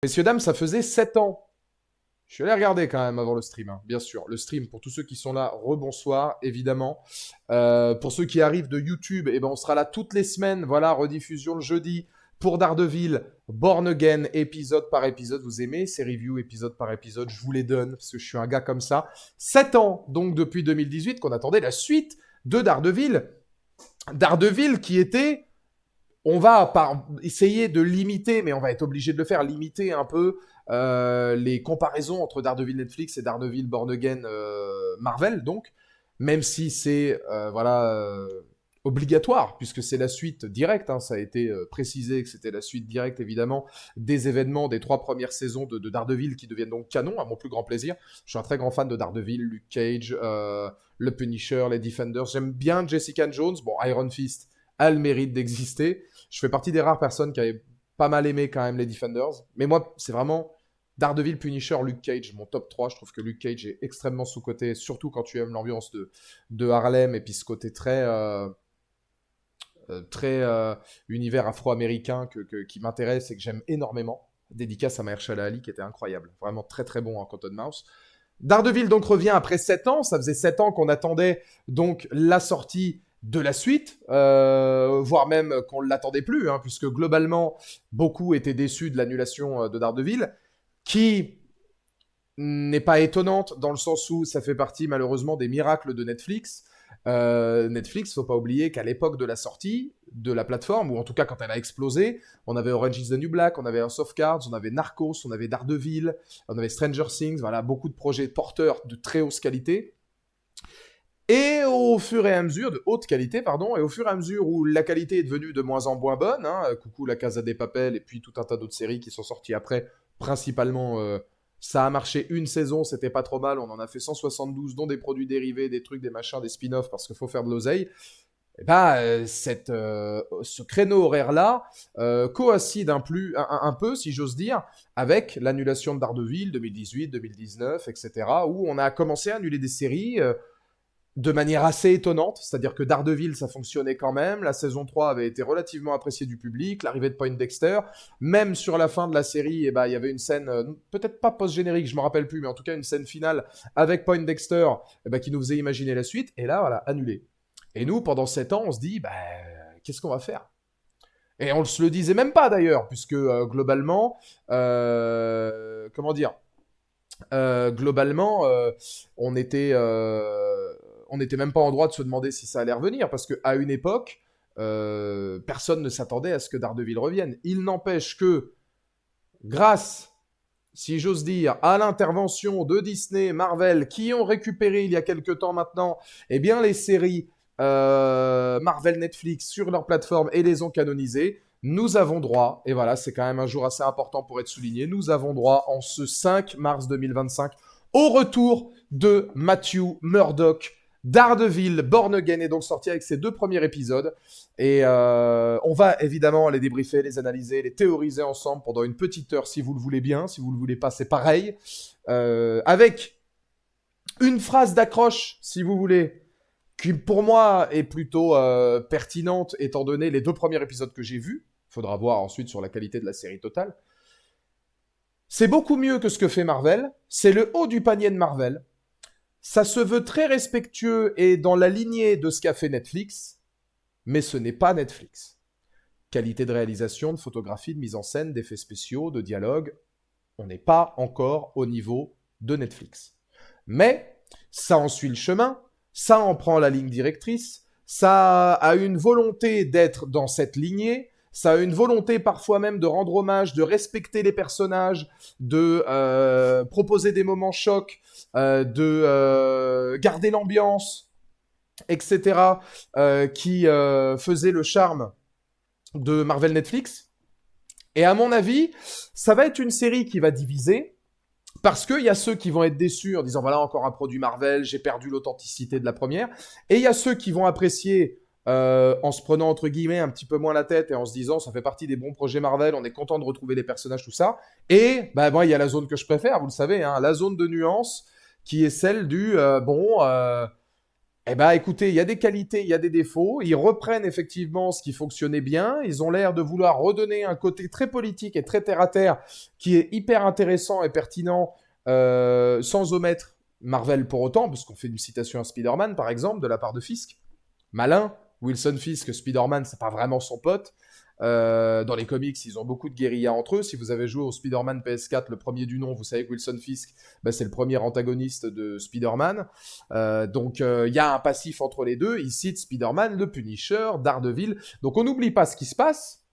Messieurs, dames, ça faisait 7 ans. Je suis allé regarder quand même avant le stream, hein, bien sûr. Le stream, pour tous ceux qui sont là, rebonsoir, évidemment. Pour ceux qui arrivent de YouTube, eh ben, on sera là toutes les semaines. Voilà, rediffusion le jeudi pour Daredevil, Born Again, épisode par épisode. Vous aimez ces reviews, épisode par épisode? Je vous les donne, parce que je suis un gars comme ça. 7 ans, donc depuis 2018, qu'on attendait la suite de Daredevil. Daredevil qui était... On va essayer de limiter, mais on va être obligé de le faire, limiter un peu les comparaisons entre Daredevil Netflix et Daredevil Born Again Marvel, donc, même si c'est obligatoire, puisque c'est la suite directe, hein, ça a été précisé que c'était la suite directe, évidemment, des événements des 3 premières saisons de Daredevil qui deviennent donc canon, à mon plus grand plaisir. Je suis un très grand fan de Daredevil, Luke Cage, le Punisher, les Defenders. J'aime bien Jessica Jones, bon, Iron Fist a le mérite d'exister. Je fais partie des rares personnes qui avaient pas mal aimé quand même les Defenders. Mais moi, c'est vraiment Daredevil, Punisher, Luke Cage, mon top 3. Je trouve que Luke Cage est extrêmement sous-coté, surtout quand tu aimes l'ambiance de Harlem et puis ce côté très univers afro-américain qui m'intéresse et que j'aime énormément. Dédicace à Mahershala Ali qui était incroyable. Vraiment très très bon en Cottonmouth. Daredevil donc revient après 7 ans. Ça faisait 7 ans qu'on attendait donc la sortie de la suite, voire même qu'on ne l'attendait plus, hein, puisque globalement, beaucoup étaient déçus de l'annulation de Daredevil, qui n'est pas étonnante dans le sens où ça fait partie malheureusement des miracles de Netflix. Netflix, faut pas oublier qu'à l'époque de la sortie de la plateforme, ou en tout cas quand elle a explosé, on avait Orange is the New Black, on avait House of Cards, on avait Narcos, on avait Daredevil, on avait Stranger Things, voilà, beaucoup de projets porteurs de très haute qualité. Et au fur et à mesure, de haute qualité, pardon, et au fur et à mesure où la qualité est devenue de moins en moins bonne, hein, coucou la Casa des Papel et puis tout un tas d'autres séries qui sont sorties après, principalement, ça a marché une saison, c'était pas trop mal, on en a fait 172, dont des produits dérivés, des trucs, des machins, des spin-offs, parce qu'il faut faire de l'oseille. Et bah, ce créneau horaire-là coïncide un peu, si j'ose dire, avec l'annulation de Daredevil 2018, 2019, etc., où on a commencé à annuler des séries de manière assez étonnante, c'est-à-dire que Daredevil, ça fonctionnait quand même, la saison 3 avait été relativement appréciée du public, l'arrivée de Poindexter, même sur la fin de la série, eh ben, il y avait une scène, peut-être pas post-générique, je me rappelle plus, mais en tout cas une scène finale avec Poindexter eh ben, qui nous faisait imaginer la suite, et là, voilà, annulé. Et nous, pendant 7 ans, on se dit, bah, qu'est-ce qu'on va faire? Et on se le disait même pas d'ailleurs, puisque globalement, comment dire, globalement, on était, on n'était même pas en droit de se demander si ça allait revenir, parce qu'à une époque, personne ne s'attendait à ce que Daredevil revienne. Il n'empêche que, grâce, si j'ose dire, à l'intervention de Disney, Marvel, qui ont récupéré il y a quelques temps maintenant, eh bien les séries Marvel Netflix sur leur plateforme et les ont canonisées, nous avons droit, et voilà, c'est quand même un jour assez important pour être souligné, nous avons droit en ce 5 mars 2025 au retour de Matthew Murdock. Daredevil, Born Again est donc sorti avec ses 2 premiers épisodes. Et on va évidemment les débriefer, les analyser, les théoriser ensemble pendant une petite heure si vous le voulez bien. Si vous le voulez pas, c'est pareil. Avec une phrase d'accroche, si vous voulez, qui pour moi est plutôt pertinente étant donné les 2 premiers épisodes que j'ai vus. Il faudra voir ensuite sur la qualité de la série totale. C'est beaucoup mieux que ce que fait Marvel. C'est le haut du panier de Marvel. Ça se veut très respectueux et dans la lignée de ce qu'a fait Netflix, mais ce n'est pas Netflix. Qualité de réalisation, de photographie, de mise en scène, d'effets spéciaux, de dialogue, on n'est pas encore au niveau de Netflix. Mais ça en suit le chemin, ça en prend la ligne directrice, ça a une volonté d'être dans cette lignée, ça a une volonté parfois même de rendre hommage, de respecter les personnages, de proposer des moments chocs, de garder l'ambiance, etc., qui faisait le charme de Marvel Netflix. Et à mon avis, ça va être une série qui va diviser, parce qu'il y a ceux qui vont être déçus en disant voilà encore un produit Marvel, j'ai perdu l'authenticité de la première, et il y a ceux qui vont apprécier en se prenant entre guillemets un petit peu moins la tête et en se disant ça fait partie des bons projets Marvel, on est content de retrouver les personnages, tout ça. Et bah moi il y a la zone que je préfère, vous le savez, hein, la zone de nuance qui est celle du Eh ben, écoutez, il y a des qualités, il y a des défauts. Ils reprennent effectivement ce qui fonctionnait bien. Ils ont l'air de vouloir redonner un côté très politique et très terre-à-terre qui est hyper intéressant et pertinent, sans omettre Marvel pour autant, parce qu'on fait une citation à Spider-Man, par exemple, de la part de Fisk. Malin, Wilson Fisk, Spider-Man, c'est pas vraiment son pote. Dans les comics, ils ont beaucoup de guérilla entre eux. Si vous avez joué au Spider-Man PS4, le premier du nom, vous savez que Wilson Fisk, bah, c'est le premier antagoniste de Spider-Man. Donc, il y a un passif entre les deux. Ils citent Spider-Man, le Punisher, Daredevil. Donc, on n'oublie pas ce qui se passe,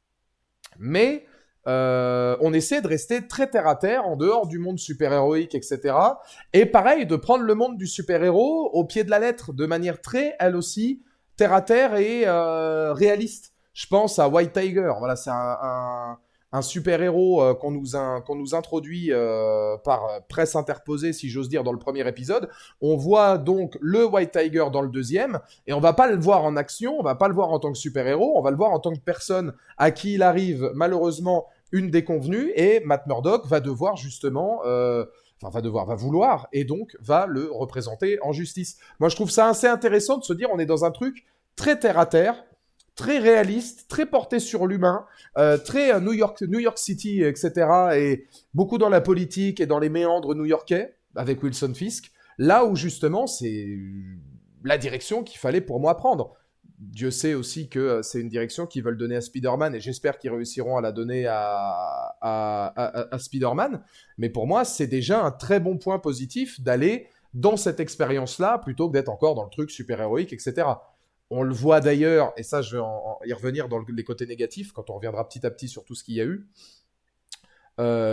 mais on essaie de rester très terre-à-terre, en dehors du monde super-héroïque, etc. Et pareil, de prendre le monde du super-héros au pied de la lettre, de manière très, elle aussi, terre-à-terre et réaliste. Je pense à White Tiger. Voilà, c'est un super-héros qu'on nous introduit par presse interposée, si j'ose dire, dans le premier épisode. On voit donc le White Tiger dans le deuxième, et on va pas le voir en action, on va pas le voir en tant que super-héros, on va le voir en tant que personne à qui il arrive malheureusement une déconvenue, et Matt Murdock va devoir justement... va vouloir, et donc va le représenter en justice. Moi, je trouve ça assez intéressant de se dire, on est dans un truc très terre-à-terre, très réaliste, très porté sur l'humain, très New York City, etc. Et beaucoup dans la politique et dans les méandres new-yorkais, avec Wilson Fisk, là où justement c'est la direction qu'il fallait pour moi prendre. Dieu sait aussi que c'est une direction qu'ils veulent donner à Spider-Man, et j'espère qu'ils réussiront à la donner à Spider-Man. Mais pour moi, c'est déjà un très bon point positif d'aller dans cette expérience-là, plutôt que d'être encore dans le truc super-héroïque, etc. On le voit d'ailleurs, et ça je vais y revenir dans les côtés négatifs, quand on reviendra petit à petit sur tout ce qu'il y a eu.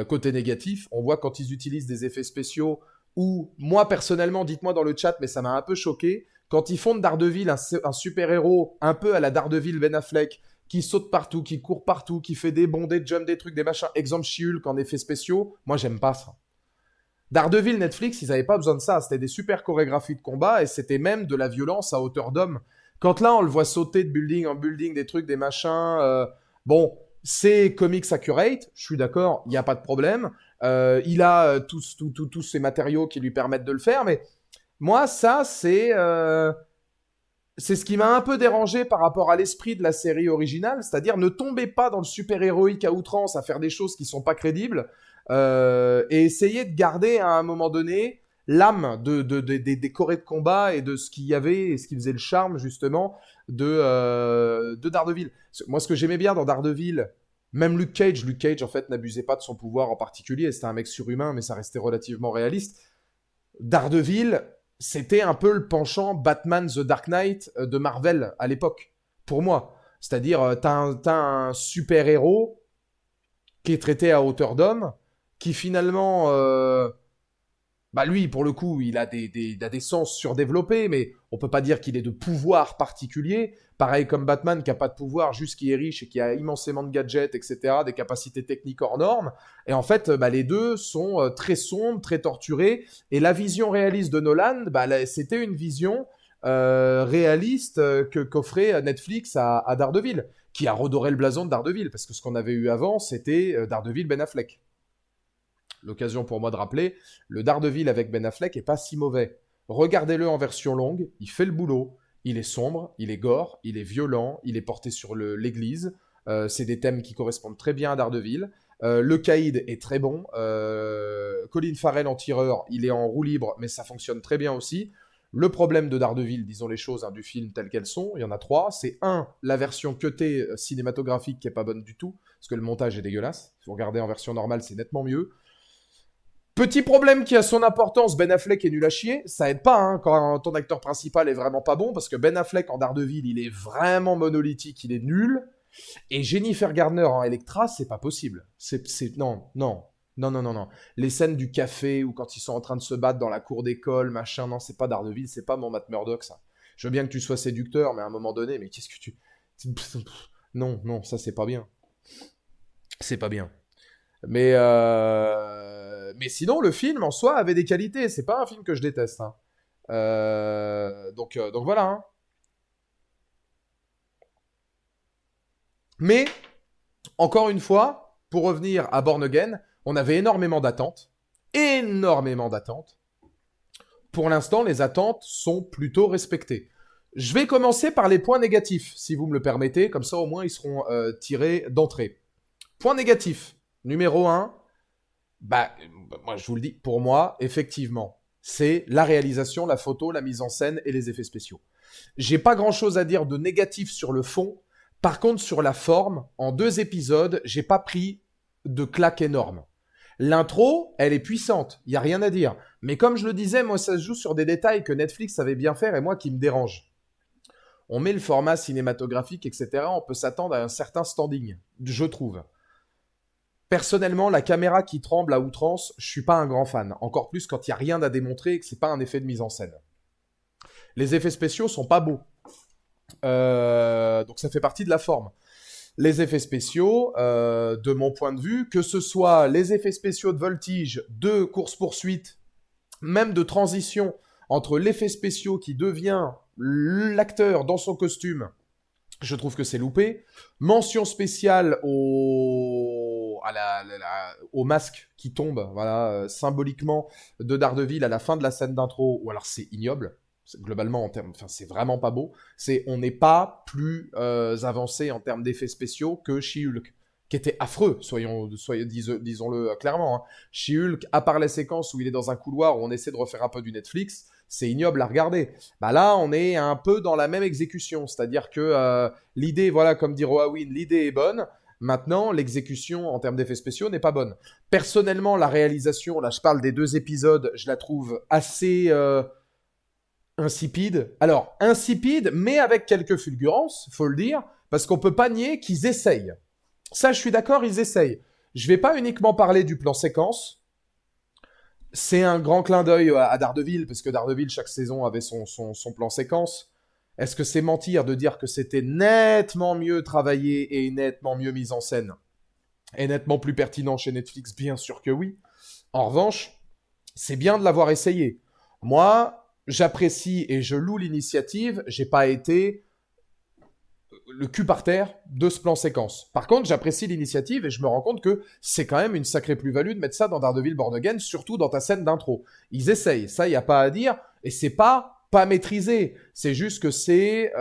Côté négatif, on voit quand ils utilisent des effets spéciaux, ou moi personnellement, dites-moi dans le chat, mais ça m'a un peu choqué, quand ils font de Daredevil un super-héros un peu à la Daredevil Ben Affleck, qui saute partout, qui court partout, qui fait des bonds, des jumps, des trucs, des machins, exemple She-Hulk en effets spéciaux, moi j'aime pas ça. Daredevil, Netflix, ils n'avaient pas besoin de ça, c'était des super chorégraphies de combat, et c'était même de la violence à hauteur d'homme. Quand là, on le voit sauter de building en building, des trucs, des machins, bon, c'est comics accurate, je suis d'accord, il n'y a pas de problème. Il a tous ces matériaux qui lui permettent de le faire, mais moi, ça, c'est ce qui m'a un peu dérangé par rapport à l'esprit de la série originale, c'est-à-dire ne tombez pas dans le super-héroïque à outrance à faire des choses qui sont pas crédibles, et essayez de garder à un moment donné l'âme des chorés de combat et de ce qu'il y avait et ce qui faisait le charme justement de Daredevil. Moi, ce que j'aimais bien dans Daredevil, même Luke Cage en fait n'abusait pas de son pouvoir en particulier, c'était un mec surhumain mais ça restait relativement réaliste. Daredevil, c'était un peu le penchant Batman The Dark Knight de Marvel à l'époque, pour moi. C'est-à-dire, t'as un super-héros qui est traité à hauteur d'homme, qui finalement, bah lui, pour le coup, il a des sens surdéveloppés, mais on peut pas dire qu'il ait de pouvoir particulier. Pareil comme Batman, qui a pas de pouvoir, juste qui est riche et qui a immensément de gadgets, etc., des capacités techniques hors normes. Et en fait, bah, les deux sont très sombres, très torturés. Et la vision réaliste de Nolan, bah, c'était une vision réaliste qu'offrait Netflix à Daredevil, qui a redoré le blason de Daredevil, parce que ce qu'on avait eu avant, c'était Daredevil Ben Affleck. L'occasion pour moi de rappeler, le Daredevil avec Ben Affleck est pas si mauvais. Regardez-le en version longue, il fait le boulot, il est sombre, il est gore, il est violent, il est porté sur l'église, c'est des thèmes qui correspondent très bien à Daredevil. Le Caïd est très bon, Colin Farrell en tireur, il est en roue libre, mais ça fonctionne très bien aussi. Le problème de Daredevil, disons les choses, hein, du film telles qu'elles sont, il y en a trois. C'est la version cutée cinématographique qui est pas bonne du tout, parce que le montage est dégueulasse. Si vous regardez en version normale, c'est nettement mieux. Petit problème qui a son importance, Ben Affleck est nul à chier. Ça aide pas hein, quand ton acteur principal est vraiment pas bon, parce que Ben Affleck en Daredevil, il est vraiment monolithique, il est nul. Et Jennifer Garner en Elektra, c'est pas possible. Non. Les scènes du café ou quand ils sont en train de se battre dans la cour d'école, machin, non, c'est pas Daredevil, c'est pas mon Matt Murdock, ça. Je veux bien que tu sois séducteur, mais à un moment donné, mais qu'est-ce que tu... Non, ça c'est pas bien. C'est pas bien. Mais sinon, le film en soi avait des qualités. C'est pas un film que je déteste. Hein. Donc voilà. Hein. Mais, encore une fois, pour revenir à Born Again, on avait énormément d'attentes. Énormément d'attentes. Pour l'instant, les attentes sont plutôt respectées. Je vais commencer par les points négatifs, si vous me le permettez, comme ça au moins ils seront tirés d'entrée. Point négatif, numéro un, moi je vous le dis, pour moi, effectivement, c'est la réalisation, la photo, la mise en scène et les effets spéciaux. J'ai pas grand chose à dire de négatif sur le fond. Par contre, sur la forme, en 2 épisodes, j'ai pas pris de claque énorme. L'intro, elle est puissante, il y a rien à dire. Mais comme je le disais, moi ça se joue sur des détails que Netflix savait bien faire et moi qui me dérange. On met le format cinématographique, etc. On peut s'attendre à un certain standing, je trouve. Personnellement, la caméra qui tremble à outrance, je suis pas un grand fan. Encore plus quand il n'y a rien à démontrer et que c'est pas un effet de mise en scène. Les effets spéciaux sont pas beaux. Donc ça fait partie de la forme. Les effets spéciaux, de mon point de vue, que ce soit les effets spéciaux de voltige, de course-poursuite, même de transition entre l'effet spéciaux qui devient l'acteur dans son costume, je trouve que c'est loupé. Mention spéciale au masque qui tombe, voilà, symboliquement, de Daredevil à la fin de la scène d'intro, ou alors c'est ignoble. Globalement, c'est vraiment pas beau. On n'est pas plus avancé en termes d'effets spéciaux que She-Hulk, qui était affreux, disons-le clairement. Hein. She-Hulk, à part les séquences où il est dans un couloir où on essaie de refaire un peu du Netflix, c'est ignoble à regarder. Bah là, on est un peu dans la même exécution, c'est-à-dire que l'idée, voilà, comme dit Roawin, l'idée est bonne. Maintenant, l'exécution en termes d'effets spéciaux n'est pas bonne. Personnellement, la réalisation, là, je parle des 2 épisodes, je la trouve assez insipide. Alors, insipide, mais avec quelques fulgurances, faut le dire, parce qu'on peut pas nier qu'ils essayent. Ça, je suis d'accord, ils essayent. Je vais pas uniquement parler du plan séquence. C'est un grand clin d'œil à Daredevil, parce que Daredevil, chaque saison, avait son plan séquence. Est-ce que c'est mentir de dire que c'était nettement mieux travaillé et nettement mieux mis en scène et nettement plus pertinent chez Netflix? Bien sûr que oui. En revanche, c'est bien de l'avoir essayé. Moi, j'apprécie et je loue l'initiative. J'ai pas été le cul par terre de ce plan séquence. Par contre, j'apprécie l'initiative et je me rends compte que c'est quand même une sacrée plus-value de mettre ça dans Daredevil Born Again, surtout dans ta scène d'intro. Ils essayent, ça, il n'y a pas à dire, et c'est pas maîtrisé. C'est juste que c'est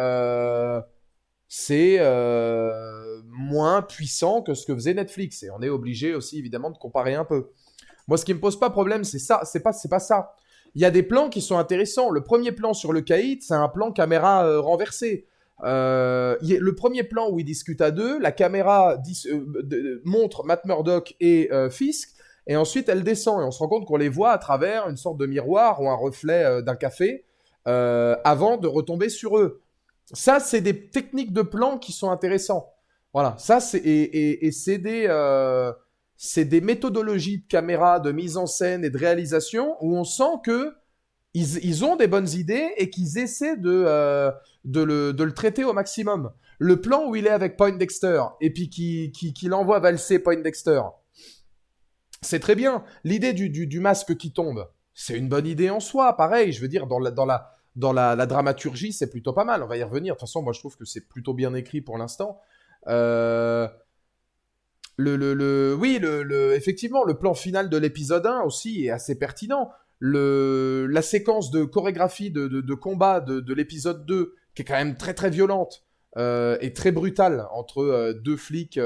moins puissant que ce que faisait Netflix, et on est obligé aussi, évidemment, de comparer un peu. Moi, ce qui me pose pas problème, c'est ça, c'est pas ça. Il y a des plans qui sont intéressants. Le premier plan sur le caïd, c'est un plan caméra renversé. Le premier plan où ils discutent à deux, la caméra montre Matt Murdock et Fisk, et ensuite elle descend, et on se rend compte qu'on les voit à travers une sorte de miroir ou un reflet d'un café, avant de retomber sur eux. Ça, c'est des techniques de plan qui sont intéressants. Voilà, ça, c'est des méthodologies de caméra, de mise en scène et de réalisation où on sent que ils ont des bonnes idées et qu'ils essaient de le traiter au maximum. Le plan où il est avec Poindexter et puis qu'il envoie valser Poindexter, c'est très bien. L'idée du masque qui tombe, c'est une bonne idée en soi. Pareil, je veux dire, dans la dramaturgie, c'est plutôt pas mal. On va y revenir. De toute façon, moi, je trouve que c'est plutôt bien écrit pour l'instant. Effectivement, le plan final de l'épisode 1 aussi est assez pertinent. La séquence de chorégraphie de combat de l'épisode 2, qui est quand même très très violente et très brutale entre 2 flics.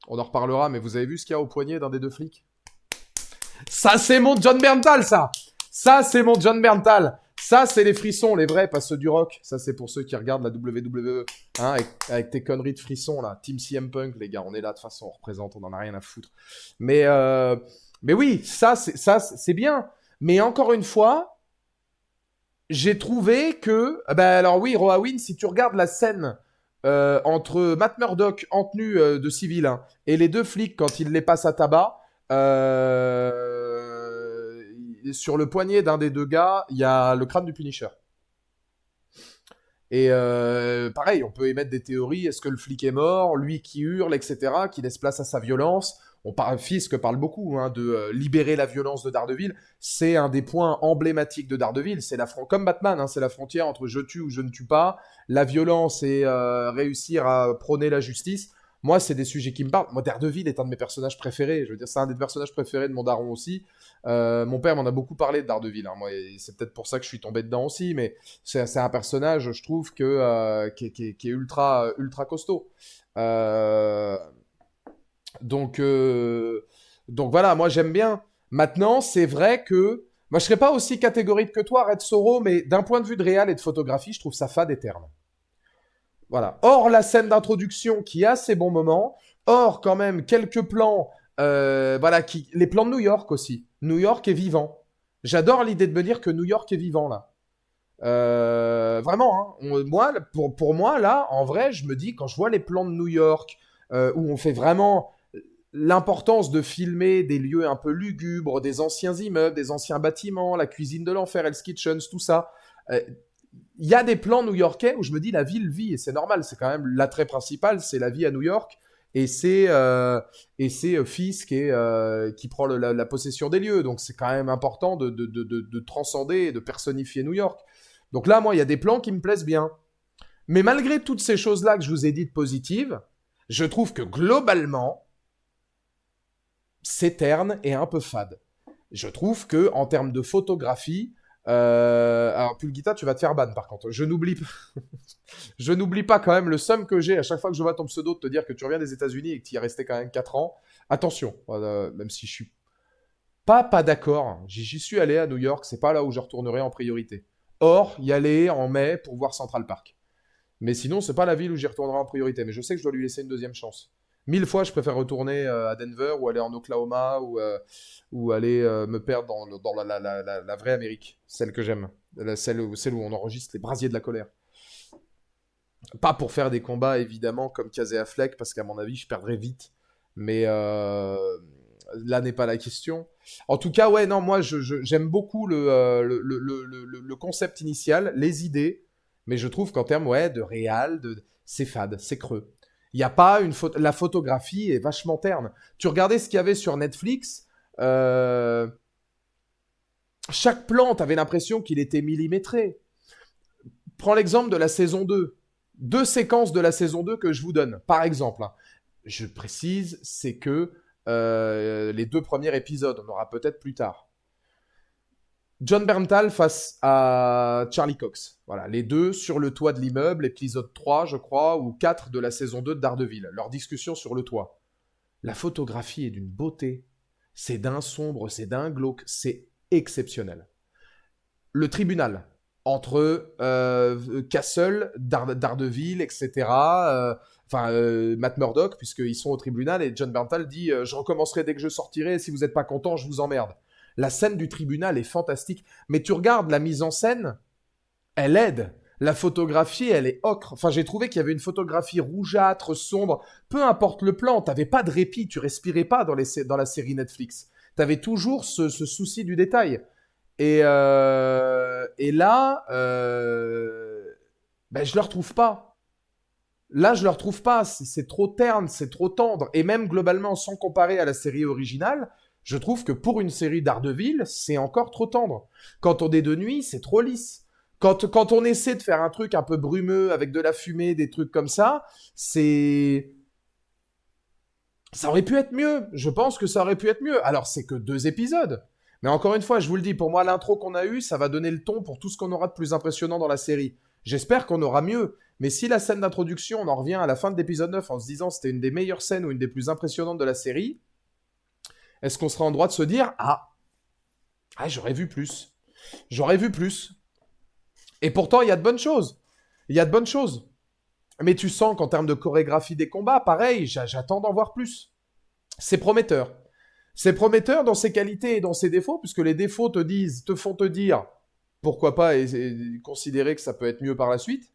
On en reparlera, mais vous avez vu ce qu'il y a au poignet d'un des 2 flics? Ça, c'est mon John Berntal, ça! Ça, c'est mon John Berntal! Ça, c'est les frissons, les vrais, pas ceux du rock. Ça, c'est pour ceux qui regardent la WWE. Hein, avec tes conneries de frissons, là. Team CM Punk, les gars, on est là, de toute façon, on représente, on en a rien à foutre. Mais oui, ça, c'est bien. Mais encore une fois, j'ai trouvé que... alors oui, Roawin, si tu regardes la scène entre Matt Murdock en tenue de civil et les 2 flics quand il les passe à tabac, sur le poignet d'un des 2 gars, il y a le crâne du Punisher. Et pareil, on peut émettre des théories. Est-ce que le flic est mort? Lui qui hurle, etc., qui laisse place à sa violence. Fisk parle beaucoup de libérer la violence de Daredevil. C'est un des points emblématiques de Daredevil. C'est comme Batman, c'est la frontière entre je tue ou je ne tue pas. La violence et réussir à prôner la justice. Moi, c'est des sujets qui me parlent. Moi, Daredevil est un de mes personnages préférés. Je veux dire, c'est un des personnages préférés de mon daron aussi. Mon père m'en a beaucoup parlé de Daredevil. Hein. Moi, et c'est peut-être pour ça que je suis tombé dedans aussi. Mais c'est un personnage, je trouve, qui est ultra costaud. Euh, donc, euh, donc voilà, moi j'aime bien. Maintenant, c'est vrai que moi je serais pas aussi catégorique que toi, Red Soro, mais d'un point de vue de réal et de photographie, je trouve ça fade et terne. Voilà. Or, la scène d'introduction qui a ses bons moments, or quand même quelques plans, voilà, les plans de New York aussi. New York est vivant. J'adore l'idée de me dire que New York est vivant là. Vraiment, hein. Moi, pour moi, là, en vrai, je me dis, quand je vois les plans de New York, où on fait vraiment l'importance de filmer des lieux un peu lugubres, des anciens immeubles, des anciens bâtiments, la cuisine de l'enfer, Hell's Kitchens, tout ça. Il y a des plans new-yorkais où je me dis la ville vit et c'est normal, c'est quand même l'attrait principal, c'est la vie à New York et c'est Fisk qui prend la possession des lieux, donc c'est quand même important de transcender et de personnifier New York. Donc là, moi, il y a des plans qui me plaisent bien. Mais malgré toutes ces choses-là que je vous ai dites positives, je trouve que globalement, c'est terne et un peu fade. Je trouve que en termes de photographie, alors Pulguita, tu vas te faire ban par contre. Je n'oublie pas quand même le seum que j'ai à chaque fois que je vois ton pseudo de te dire que tu reviens des États-Unis et que tu y es resté quand même 4 ans. Attention, même si je suis pas d'accord. J'y suis allé à New York, c'est pas là où je retournerai en priorité. Or, y aller en mai pour voir Central Park. Mais sinon, c'est pas la ville où j'y retournerai en priorité. Mais je sais que je dois lui laisser une deuxième chance. 1000 fois, je préfère retourner à Denver ou aller en Oklahoma ou aller me perdre dans la vraie Amérique, celle que j'aime, celle où on enregistre les brasiers de la colère. Pas pour faire des combats, évidemment, comme Casey Affleck, parce qu'à mon avis, je perdrais vite. Mais là n'est pas la question. En tout cas, ouais, non, moi, j'aime beaucoup le concept initial, les idées, mais je trouve qu'en termes ouais, de réal, c'est fade, c'est creux. Il y a pas la photographie est vachement terne. Tu regardais ce qu'il y avait sur Netflix, euh, chaque plan, t'avais l'impression qu'il était millimétré. Prends l'exemple de la saison 2. Deux séquences de la saison 2 que je vous donne. Par exemple, hein, je précise, c'est que les 2 premiers épisodes, on aura peut-être plus tard. John Berntal face à Charlie Cox. Voilà, les deux sur le toit de l'immeuble, épisode 3, je crois, ou 4 de la saison 2 de Daredevil. Leur discussion sur le toit. La photographie est d'une beauté. C'est d'un sombre, c'est d'un glauque, c'est exceptionnel. Le tribunal, entre Castle, Daredevil, etc. Matt Murdock, puisqu'ils sont au tribunal, et John Berntal dit je recommencerai dès que je sortirai, et si vous n'êtes pas content, je vous emmerde. La scène du tribunal est fantastique, mais tu regardes la mise en scène, elle aide. La photographie, elle est ocre. Enfin, j'ai trouvé qu'il y avait une photographie rougeâtre, sombre. Peu importe le plan, t'avais pas de répit, tu respirais pas dans la série Netflix. T'avais toujours ce souci du détail. Et là, ben, je le retrouve pas. Là, je le retrouve pas. C'est trop terne, c'est trop tendre. Et même globalement, sans comparer à la série originale, je trouve que pour une série Daredevil, c'est encore trop tendre. Quand on est de nuit, c'est trop lisse. Quand on essaie de faire un truc un peu brumeux avec de la fumée, des trucs comme ça, ça aurait pu être mieux. Je pense que ça aurait pu être mieux. Alors, c'est que 2 épisodes. Mais encore une fois, je vous le dis, pour moi, l'intro qu'on a eue, ça va donner le ton pour tout ce qu'on aura de plus impressionnant dans la série. J'espère qu'on aura mieux. Mais si la scène d'introduction, on en revient à la fin de l'épisode 9 en se disant c'était une des meilleures scènes ou une des plus impressionnantes de la série, est-ce qu'on sera en droit de se dire j'aurais vu plus. J'aurais vu plus. Et pourtant, il y a de bonnes choses. Il y a de bonnes choses. Mais tu sens qu'en termes de chorégraphie des combats, pareil, j'attends d'en voir plus. C'est prometteur. C'est prometteur dans ses qualités et dans ses défauts, puisque les défauts te font te dire pourquoi pas et considérer que ça peut être mieux par la suite.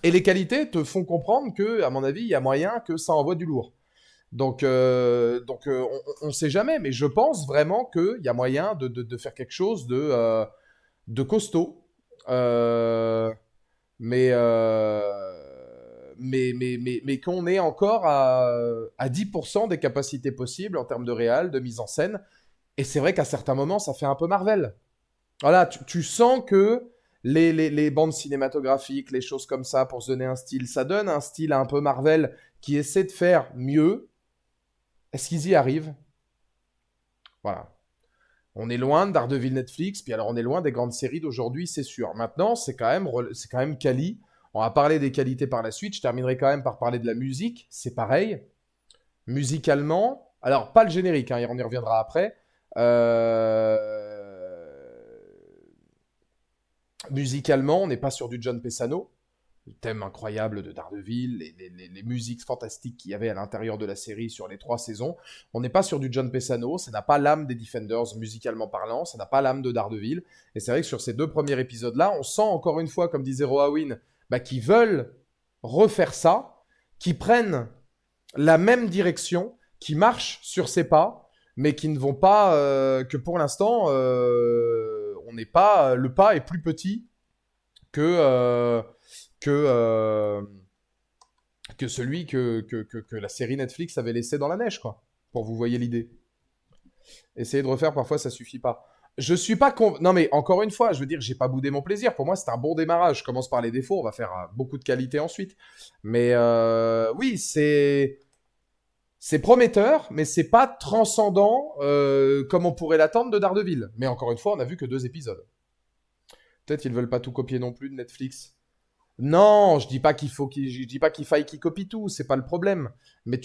Et les qualités te font comprendre que, à mon avis, il y a moyen que ça envoie du lourd. Donc, on ne sait jamais, mais je pense vraiment qu'il y a moyen de faire quelque chose de costaud. Euh, mais, mais qu'on est encore à 10% des capacités possibles en termes de réal, de mise en scène. Et c'est vrai qu'à certains moments, ça fait un peu Marvel. Voilà, tu sens que les bandes cinématographiques, les choses comme ça, pour se donner un style, ça donne un style un peu Marvel qui essaient de faire mieux. Est-ce qu'ils y arrivent? Voilà. On est loin de Daredevil Netflix, puis alors on est loin des grandes séries d'aujourd'hui, c'est sûr. Maintenant, c'est quand même quali. On va parler des qualités par la suite. Je terminerai quand même par parler de la musique. C'est pareil. Musicalement, alors pas le générique, hein, on y reviendra après. Musicalement, on n'est pas sur du John Pesano. Le thème incroyable de Daredevil, les musiques fantastiques qu'il y avait à l'intérieur de la série sur les 3 saisons. On n'est pas sur du John Pesano, ça n'a pas l'âme des Defenders musicalement parlant, ça n'a pas l'âme de Daredevil. Et c'est vrai que sur ces 2 premiers épisodes-là, on sent encore une fois, comme disait Roawin, qu'ils veulent refaire ça, qu'ils prennent la même direction, qui marchent sur ces pas, mais qui ne vont pas, que pour l'instant, on n'est pas, le pas est plus petit que celui que la série Netflix avait laissé dans la neige, quoi. Pour vous voyez l'idée. Essayer de refaire, parfois, ça suffit pas. Je suis pas Non, mais encore une fois, je veux dire, j'ai pas boudé mon plaisir. Pour moi, c'est un bon démarrage. Je commence par les défauts, on va faire beaucoup de qualité ensuite. Mais oui, c'est prometteur, mais c'est pas transcendant comme on pourrait l'attendre de Daredevil. Mais encore une fois, on a vu que 2 épisodes. Peut-être qu'ils veulent pas tout copier non plus de Netflix. Non, je dis pas je dis pas qu'il faille qu'ils copient tout, c'est pas le problème. Mais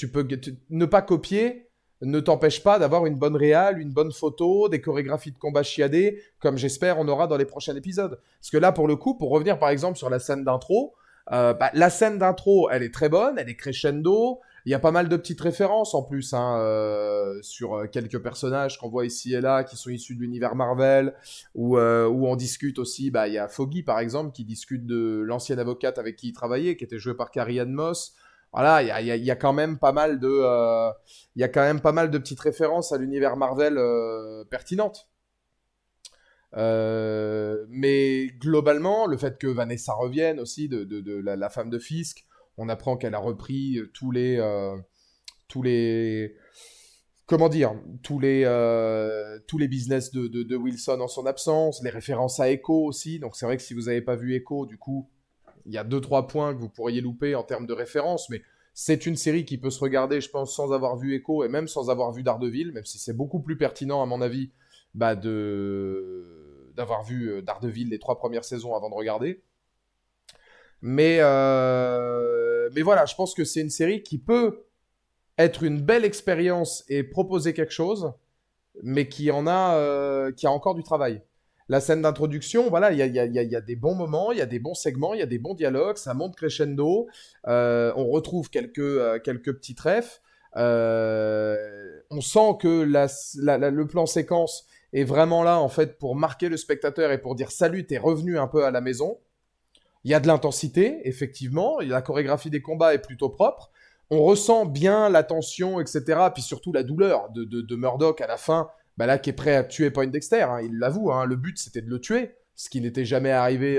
ne pas copier ne t'empêche pas d'avoir une bonne réal, une bonne photo, des chorégraphies de combat chiadées, comme j'espère on aura dans les prochains épisodes. Parce que là, pour le coup, pour revenir par exemple sur la scène d'intro, la scène d'intro, elle est très bonne, elle est crescendo. Il y a pas mal de petites références en plus sur quelques personnages qu'on voit ici et là qui sont issus de l'univers Marvel, où on discute aussi. Il y a Foggy par exemple qui discute de l'ancienne avocate avec qui il travaillait, qui était jouée par Carrie-Anne Moss. Voilà, il y a quand même pas mal de petites références à l'univers Marvel pertinentes. Mais globalement, le fait que Vanessa revienne aussi de la femme de Fisk, on apprend qu'elle a repris tous les comment dire, tous les business de Wilson en son absence, les références à Echo aussi. Donc c'est vrai que si vous n'avez pas vu Echo, du coup, il y a 2-3 points que vous pourriez louper en termes de références, mais c'est une série qui peut se regarder, je pense, sans avoir vu Echo et même sans avoir vu Daredevil, même si c'est beaucoup plus pertinent, à mon avis, d'avoir vu Daredevil les 3 premières saisons avant de regarder. Mais voilà, je pense que c'est une série qui peut être une belle expérience et proposer quelque chose, mais qui a encore du travail. La scène d'introduction, voilà, il y a des bons moments, il y a des bons segments, il y a des bons dialogues, ça monte crescendo, on retrouve quelques petits trèfles, on sent que le plan séquence est vraiment là, en fait, pour marquer le spectateur et pour dire « Salut, t'es revenu un peu à la maison ». Il y a de l'intensité, effectivement, la chorégraphie des combats est plutôt propre, on ressent bien la tension, etc., puis surtout la douleur de Murdock à la fin, là, qui est prêt à tuer Poindexter, hein, il l'avoue, hein, le but c'était de le tuer, ce qui n'était jamais arrivé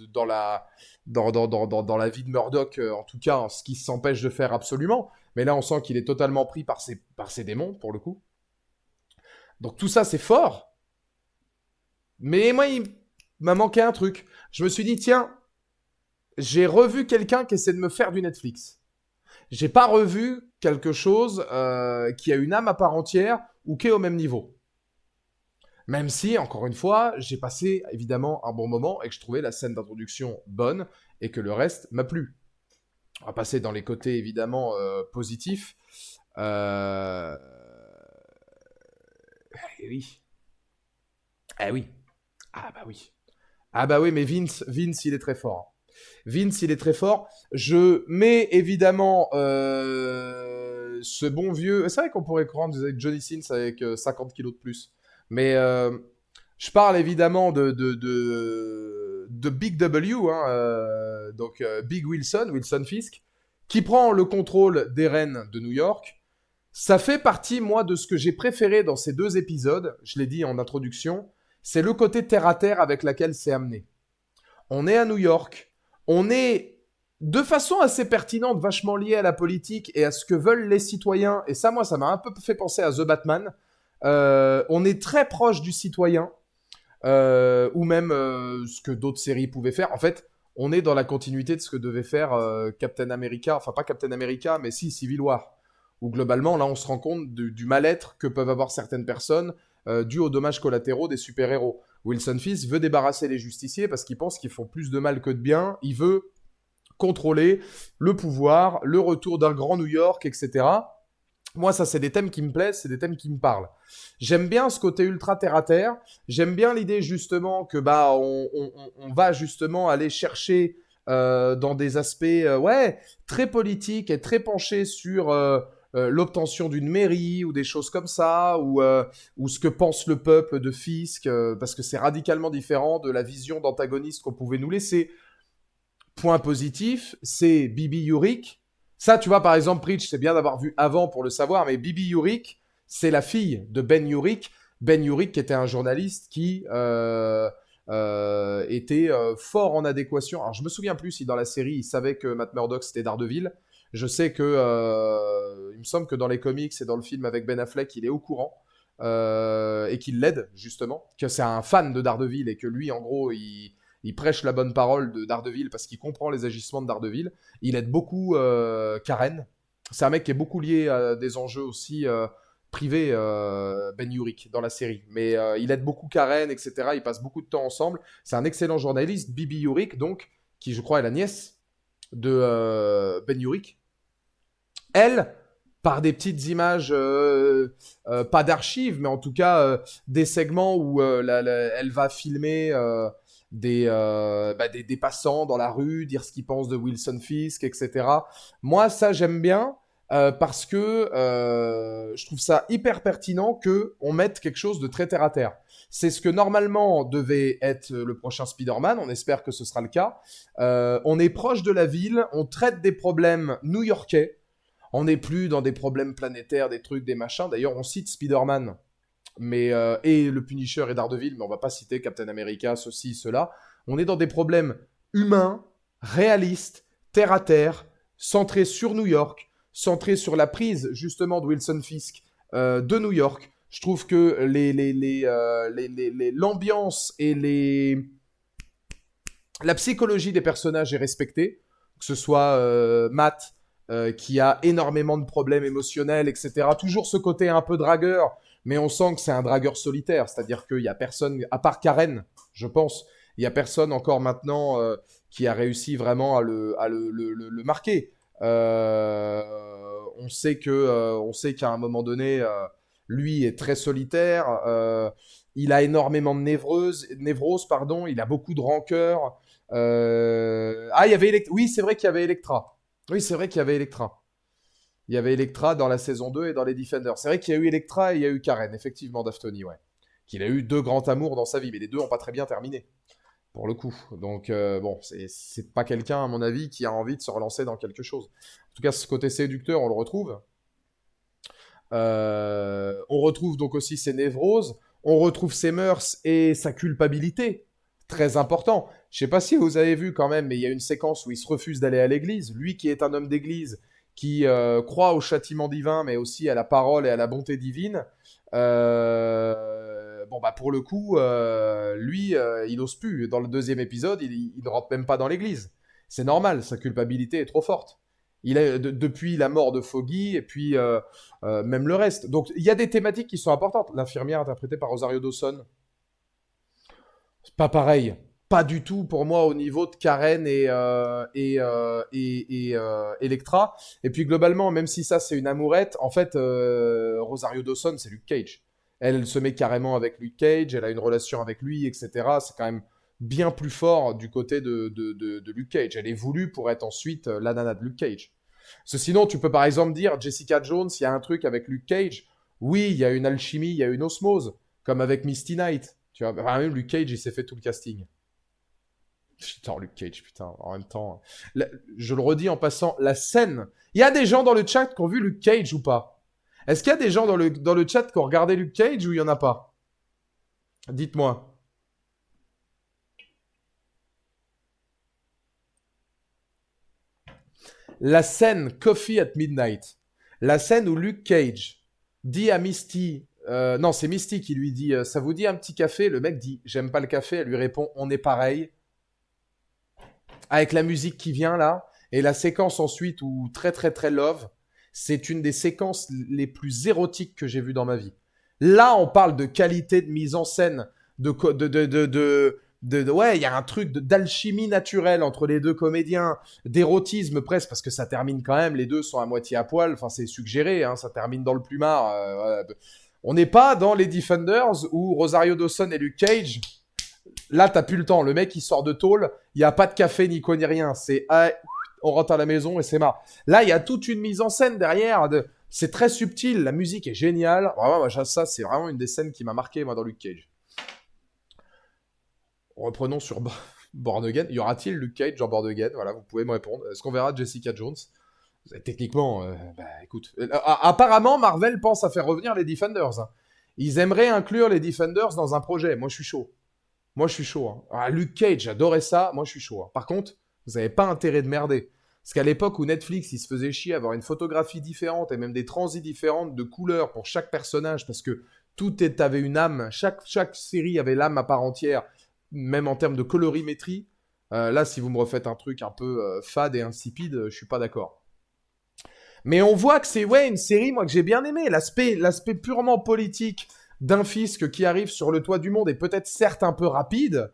dans la vie de Murdock, en tout cas, ce qui s'empêche de faire absolument, mais là on sent qu'il est totalement pris par ses démons, pour le coup. Donc tout ça c'est fort, mais moi il m'a manqué un truc. Je me suis dit, tiens, j'ai revu quelqu'un qui essaie de me faire du Netflix. J'ai pas revu quelque chose qui a une âme à part entière ou qui est au même niveau. Même si, encore une fois, j'ai passé évidemment un bon moment et que je trouvais la scène d'introduction bonne et que le reste m'a plu. On va passer dans les côtés évidemment positifs. Eh oui. Eh oui. Ah bah oui. Ah bah oui, mais Vince, il est très fort. Vince, il est très fort. Je mets évidemment ce bon vieux... C'est vrai qu'on pourrait prendre Johnny Sins avec 50 kilos de plus. Mais je parle évidemment de Big W, hein, donc Big Wilson Fisk, qui prend le contrôle des Reines de New York. Ça fait partie, moi, de ce que j'ai préféré dans ces 2 épisodes. Je l'ai dit en introduction. C'est le côté terre-à-terre avec laquelle c'est amené. On est à New York. On est, de façon assez pertinente, vachement lié à la politique et à ce que veulent les citoyens. Et ça, moi, ça m'a un peu fait penser à The Batman. On est très proche du citoyen, ou même ce que d'autres séries pouvaient faire. En fait, on est dans la continuité de ce que devait faire Captain America, enfin pas Captain America, mais si Civil War, où globalement là on se rend compte du mal-être que peuvent avoir certaines personnes dû aux dommages collatéraux des super-héros. Wilson Fisk veut débarrasser les justiciers parce qu'il pense qu'ils font plus de mal que de bien, il veut contrôler le pouvoir, le retour d'un grand New York, etc. Moi, ça, c'est des thèmes qui me plaisent, c'est des thèmes qui me parlent. J'aime bien ce côté ultra terre-à-terre. J'aime bien l'idée, justement, que on va justement aller chercher dans des aspects ouais, très politiques et très penchés sur l'obtention d'une mairie ou des choses comme ça, ou ce que pense le peuple de Fisk, parce que c'est radicalement différent de la vision d'antagoniste qu'on pouvait nous laisser. Point positif, c'est Bibi Yurik. Ça, tu vois, par exemple, Preach, c'est bien d'avoir vu avant pour le savoir, mais Bibi Yurik, c'est la fille de Ben Yurik. Ben Yurik, qui était un journaliste qui était fort en adéquation. Alors, je me souviens plus si dans la série, il savait que Matt Murdock, c'était Daredevil. Je sais que, il me semble que dans les comics et dans le film avec Ben Affleck, il est au courant. Et qu'il l'aide, justement. Que c'est un fan de Daredevil et que lui, en gros, il prêche la bonne parole de Daredevil parce qu'il comprend les agissements de Daredevil. Il aide beaucoup Karen. C'est un mec qui est beaucoup lié à des enjeux aussi privés, Ben Urich, dans la série. Mais il aide beaucoup Karen, etc. Ils passent beaucoup de temps ensemble. C'est un excellent journaliste, Bibi Urich, donc, qui je crois est la nièce de Ben Urich. Elle, par des petites images, pas d'archives, mais en tout cas des segments où elle va filmer des passants dans la rue, dire ce qu'ils pensent de Wilson Fisk, etc. Moi, ça, j'aime bien parce que je trouve ça hyper pertinent qu'on mette quelque chose de très terre-à-terre. C'est ce que normalement devait être le prochain Spider-Man, on espère que ce sera le cas. On est proche de la ville, on traite des problèmes new-yorkais, on n'est plus dans des problèmes planétaires, des trucs, des machins. D'ailleurs, on cite Spider-Man et le Punisher et Daredevil, mais on va pas citer Captain America, ceci, cela. On est dans des problèmes humains, réalistes, terre à terre, centrés sur New York, centrés sur la prise justement de Wilson Fisk de New York. Je trouve que l'ambiance et la psychologie des personnages est respectée, que ce soit Matt, qui a énormément de problèmes émotionnels, etc. Toujours ce côté un peu dragueur, mais on sent que c'est un dragueur solitaire, c'est-à-dire qu'il n'y a personne, à part Karen, je pense, il n'y a personne encore maintenant qui a réussi vraiment à le marquer. On sait qu'à un moment donné, lui est très solitaire, il a énormément de névrose, pardon, il a beaucoup de rancœur. Ah, il y avait Oui, c'est vrai qu'il y avait Electra. Oui, c'est vrai qu'il y avait Electra. Il y avait Electra dans la saison 2 et dans les Defenders. C'est vrai qu'il y a eu Electra et il y a eu Karen, effectivement, Daftoni, ouais. Qu'il a eu deux grands amours dans sa vie, mais les deux n'ont pas très bien terminé, pour le coup. Donc, bon, c'est pas quelqu'un, à mon avis, qui a envie de se relancer dans quelque chose. En tout cas, ce côté séducteur, on le retrouve. On retrouve donc aussi ses névroses, on retrouve ses mœurs et sa culpabilité. Très important. Je sais pas si vous avez vu quand même, mais il y a une séquence où il se refuse d'aller à l'église. Lui qui est un homme d'église, qui croit au châtiment divin, mais aussi à la parole et à la bonté divine. Bon bah pour le coup, lui, il n'ose plus. Dans le deuxième épisode, il ne rentre même pas dans l'église. C'est normal, sa culpabilité est trop forte. Depuis la mort de Foggy et puis même le reste. Donc il y a des thématiques qui sont importantes. L'infirmière interprétée par Rosario Dawson, c'est pas pareil. Pas du tout pour moi au niveau de Karen et Electra. Et puis globalement, même si ça c'est une amourette, en fait Rosario Dawson c'est Luke Cage. Elle se met carrément avec Luke Cage, elle a une relation avec lui, etc. C'est quand même bien plus fort du côté de Luke Cage. Elle est voulue pour être ensuite la nana de Luke Cage. Parce que sinon, tu peux par exemple dire Jessica Jones, il y a un truc avec Luke Cage. Oui, il y a une alchimie, il y a une osmose, comme avec Misty Knight. Tu vois, enfin, même Luke Cage, il s'est fait tout le casting. Putain, Luke Cage, putain, en même temps. Je le redis en passant, la scène. Il y a des gens dans le chat qui ont vu Luke Cage ou pas? Est-ce qu'il y a des gens dans le chat qui ont regardé Luke Cage ou il n'y en a pas? Dites-moi. La scène Coffee at Midnight. La scène où Luke Cage dit à Misty. Non, c'est Misty qui lui dit ça vous dit un petit café? Le mec dit j'aime pas le café. Elle lui répond on est pareil. avec la musique qui vient là, et la séquence ensuite où très très très love, c'est une des séquences les plus érotiques que j'ai vues dans ma vie. Là, on parle de qualité de mise en scène, ouais, il y a un truc d'alchimie naturelle entre les deux comédiens, d'érotisme presque, parce que ça termine quand même, les deux sont à moitié à poil, enfin c'est suggéré, hein, ça termine dans le plumard. On n'est pas dans les Defenders où Rosario Dawson et Luke Cage. Là, t'as plus le temps. Le mec, il sort de tôle. Il n'y a pas de café, ni quoi, ni rien. C'est on rentre à la maison et c'est marre. Là, il y a toute une mise en scène derrière. C'est très subtil. La musique est géniale. Vraiment, moi, ça, c'est vraiment une des scènes qui m'a marqué, moi, dans Luke Cage. Reprenons sur Born Again. Y aura-t-il Luke Cage en Born Again? Voilà, vous pouvez me répondre. Est-ce qu'on verra Jessica Jones? Techniquement, écoute. Apparemment, Marvel pense à faire revenir les Defenders. Hein. Ils aimeraient inclure les Defenders dans un projet. Moi, je suis chaud. Moi, je suis chaud. Hein. Ah, Luke Cage, j'adorais ça. Moi, je suis chaud. Hein. Par contre, vous n'avez pas intérêt de merder. Parce qu'à l'époque où Netflix, il se faisait chier à avoir une photographie différente et même des transits différentes de couleurs pour chaque personnage, parce que avait une âme, chaque série avait l'âme à part entière, même en termes de colorimétrie. Là, si vous me refaites un truc un peu fade et insipide, je suis pas d'accord. Mais on voit que c'est une série, moi, que j'ai bien aimé. L'aspect purement politique d'un fisc qui arrive sur le toit du monde est peut-être certes un peu rapide.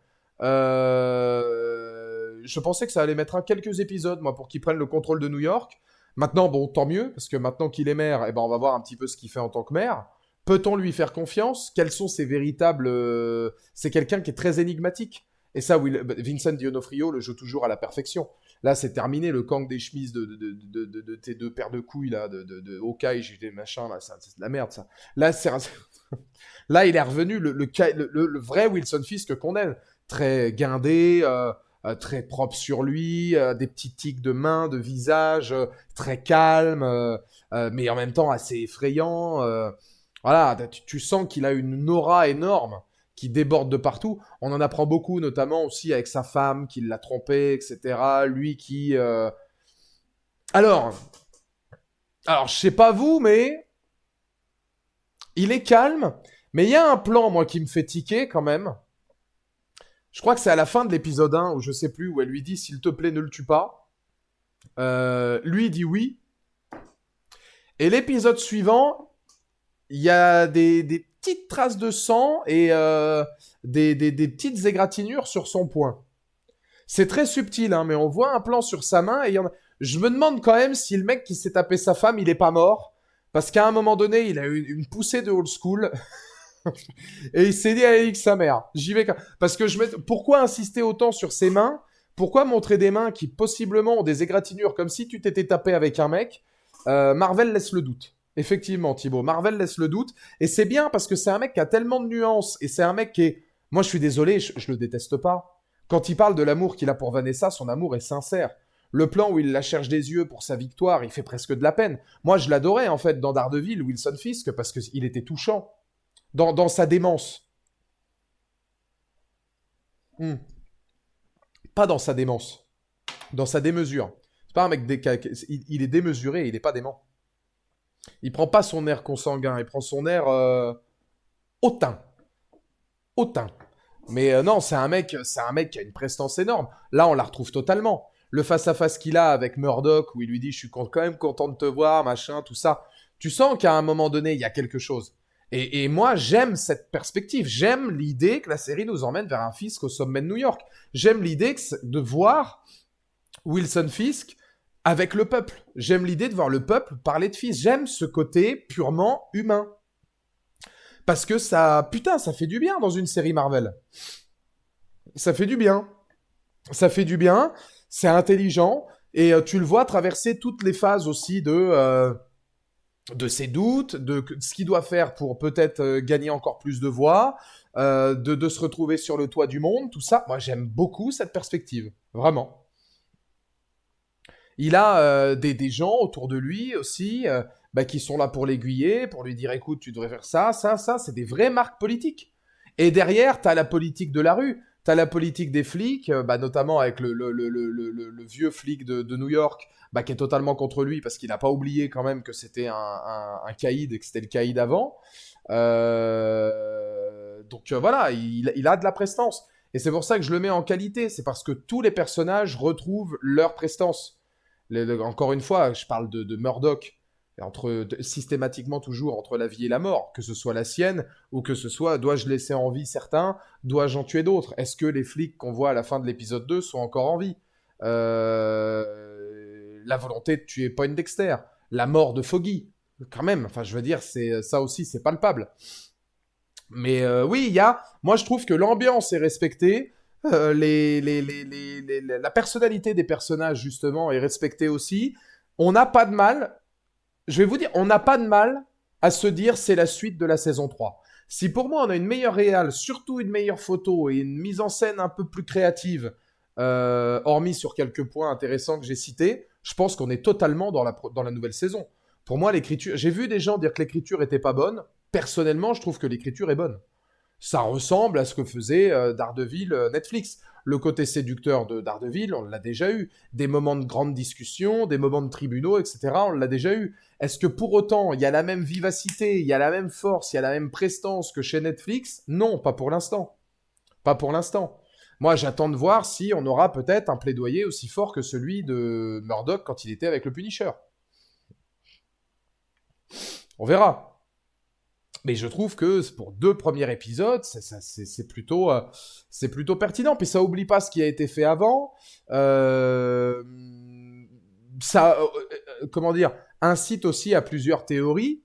Je pensais que ça allait mettre quelques épisodes, moi, pour qu'il prenne le contrôle de New York. Maintenant, bon, tant mieux, parce que maintenant qu'il est maire, eh ben, on va voir un petit peu ce qu'il fait en tant que maire. Peut-on lui faire confiance? Quels sont ses véritables... C'est quelqu'un qui est très énigmatique. Et ça, Vincent D'Onofrio le joue toujours à la perfection. Là, c'est terminé, le gang des chemises de tes deux paires de couilles, là, de Hawkeye, j'ai des machins, là, c'est de la merde, ça. Là, là il est revenu, le vrai Wilson Fisk qu'on aime. Très guindé, très propre sur lui, des petits tics de main, de visage, très calme, mais en même temps assez effrayant. Voilà, tu sens qu'il a une aura énorme qui déborde de partout. On en apprend beaucoup, notamment aussi avec sa femme qui l'a trompé, etc. Lui qui... Alors, je sais pas vous, mais il est calme. Mais il y a un plan, moi, qui me fait tiquer quand même. Je crois que c'est à la fin de l'épisode 1, ou je sais plus, où elle lui dit « S'il te plaît, ne le tue pas ». Lui, il dit oui. Et l'épisode suivant, il y a des petites traces de sang et des petites égratignures sur son poing. C'est très subtil, hein, mais on voit un plan sur sa main et je me demande quand même si le mec qui s'est tapé sa femme, il est pas mort. Parce qu'à un moment donné, il a eu une poussée de old school. Et il s'est dit, allez, sa mère. J'y vais. Parce que pourquoi insister autant sur ses mains? Pourquoi montrer des mains qui possiblement ont des égratignures comme si tu t'étais tapé avec un mec? Marvel laisse le doute. Effectivement, Thibaut, Marvel laisse le doute. Et c'est bien parce que c'est un mec qui a tellement de nuances. Et c'est un mec qui est... Moi, je suis désolé, je le déteste pas. Quand il parle de l'amour qu'il a pour Vanessa, son amour est sincère. Le plan où il la cherche des yeux pour sa victoire, il fait presque de la peine. Moi, je l'adorais, en fait, dans Daredevil, Wilson Fisk, parce qu'il était touchant. Dans sa démence. Pas dans sa démence. Dans sa démesure. C'est pas un mec... Il est démesuré, il est pas dément. Il prend pas son air consanguin, il prend son air hautain. Hautain. Mais non, c'est un mec qui a une prestance énorme. Là, on la retrouve totalement. Le face-à-face qu'il a avec Murdoch, où il lui dit « Je suis quand même content de te voir, machin, tout ça. » Tu sens qu'à un moment donné, il y a quelque chose. Et moi, j'aime cette perspective. J'aime l'idée que la série nous emmène vers un Fisk au sommet de New York. J'aime l'idée de voir Wilson Fisk avec le peuple. J'aime l'idée de voir le peuple parler de Fisk. J'aime ce côté purement humain. Parce que ça fait du bien dans une série Marvel. Ça fait du bien. Ça fait du bien. C'est intelligent. Et tu le vois traverser toutes les phases aussi de ses doutes, de ce qu'il doit faire pour peut-être gagner encore plus de voix, de se retrouver sur le toit du monde, tout ça. Moi, j'aime beaucoup cette perspective. Vraiment. Il a des gens autour de lui aussi qui sont là pour l'aiguiller, pour lui dire écoute, tu devrais faire ça, ça, ça. C'est des vraies marques politiques. Et derrière, t'as la politique de la rue. T'as la politique des flics, notamment avec le vieux flic de New York, qui est totalement contre lui parce qu'il n'a pas oublié quand même que c'était un caïd et que c'était le caïd avant. Donc voilà, il a de la prestance. Et c'est pour ça que je le mets en qualité. C'est parce que tous les personnages retrouvent leur prestance. Encore une fois, je parle de Murdoch. Systématiquement toujours entre la vie et la mort, que ce soit la sienne ou que ce soit dois-je laisser en vie certains, dois-je en tuer d'autres. Est-ce que les flics qu'on voit à la fin de l'épisode 2 sont encore en vie? La volonté de tuer Poindexter, la mort de Foggy, quand même, enfin je veux dire, ça aussi c'est palpable. Mais oui, moi je trouve que l'ambiance est respectée, la personnalité des personnages justement est respectée aussi. On n'a pas de mal, je vais vous dire, on n'a pas de mal à se dire c'est la suite de la saison 3. Si pour moi on a une meilleure réal, surtout une meilleure photo et une mise en scène un peu plus créative, hormis sur quelques points intéressants que j'ai cités, je pense qu'on est totalement dans la nouvelle saison. Pour moi, l'écriture, j'ai vu des gens dire que l'écriture était pas bonne. Personnellement, je trouve que l'écriture est bonne. Ça ressemble à ce que faisait Daredevil Netflix. Le côté séducteur de Daredevil, on l'a déjà eu. Des moments de grande discussion, des moments de tribunaux, etc., on l'a déjà eu. Est-ce que pour autant, il y a la même vivacité, il y a la même force, il y a la même prestance que chez Netflix? Non, pas pour l'instant. Pas pour l'instant. Moi, j'attends de voir si on aura peut-être un plaidoyer aussi fort que celui de Murdoch quand il était avec le Punisher. On verra. Mais je trouve que pour 2 premiers épisodes, c'est plutôt pertinent. Puis ça oublie pas ce qui a été fait avant. Euh, ça, comment dire, incite aussi à plusieurs théories.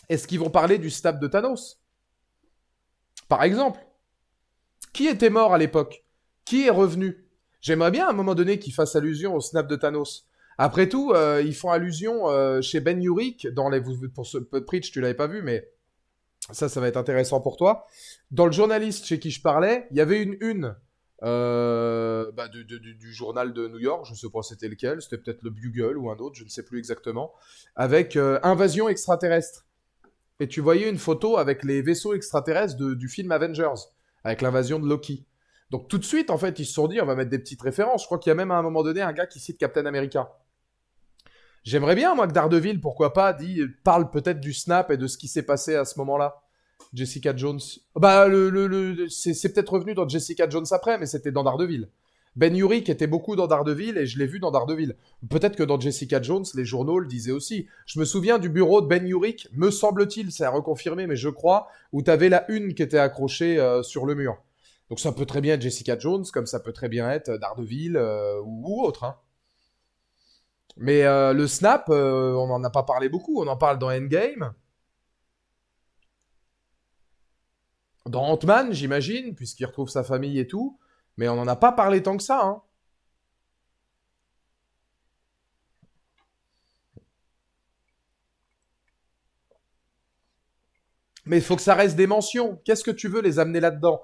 Est-ce qu'ils vont parler du snap de Thanos? Par exemple, qui était mort à l'époque? Qui est revenu? J'aimerais bien à un moment donné qu'ils fassent allusion au snap de Thanos. Après tout, ils font allusion chez Ben Urich dans les. Pour ce Preach, tu l'avais pas vu, mais ça va être intéressant pour toi. Dans le journaliste chez qui je parlais, il y avait une du journal de New York, je ne sais pas c'était lequel, c'était peut-être le Bugle ou un autre, je ne sais plus exactement, avec invasion extraterrestre. Et tu voyais une photo avec les vaisseaux extraterrestres du film Avengers, avec l'invasion de Loki. Donc tout de suite, en fait, ils se sont dit, on va mettre des petites références. Je crois qu'il y a même à un moment donné un gars qui cite Captain America. J'aimerais bien, moi, que Daredevil, pourquoi pas, parle peut-être du snap et de ce qui s'est passé à ce moment-là. Jessica Jones. Bah, c'est peut-être revenu dans Jessica Jones après, mais c'était dans Daredevil. Ben Urich était beaucoup dans Daredevil et je l'ai vu dans Daredevil. Peut-être que dans Jessica Jones, les journaux le disaient aussi. Je me souviens du bureau de Ben Urich, me semble-t-il, c'est à reconfirmer, mais je crois, où t'avais la une qui était accrochée sur le mur. Donc ça peut très bien être Jessica Jones, comme ça peut très bien être Daredevil ou autre. Hein. Mais le snap, on n'en a pas parlé beaucoup. On en parle dans Endgame. Dans Ant-Man, j'imagine, puisqu'il retrouve sa famille et tout. Mais on n'en a pas parlé tant que ça. Hein. Mais il faut que ça reste des mentions. Qu'est-ce que tu veux les amener là-dedans?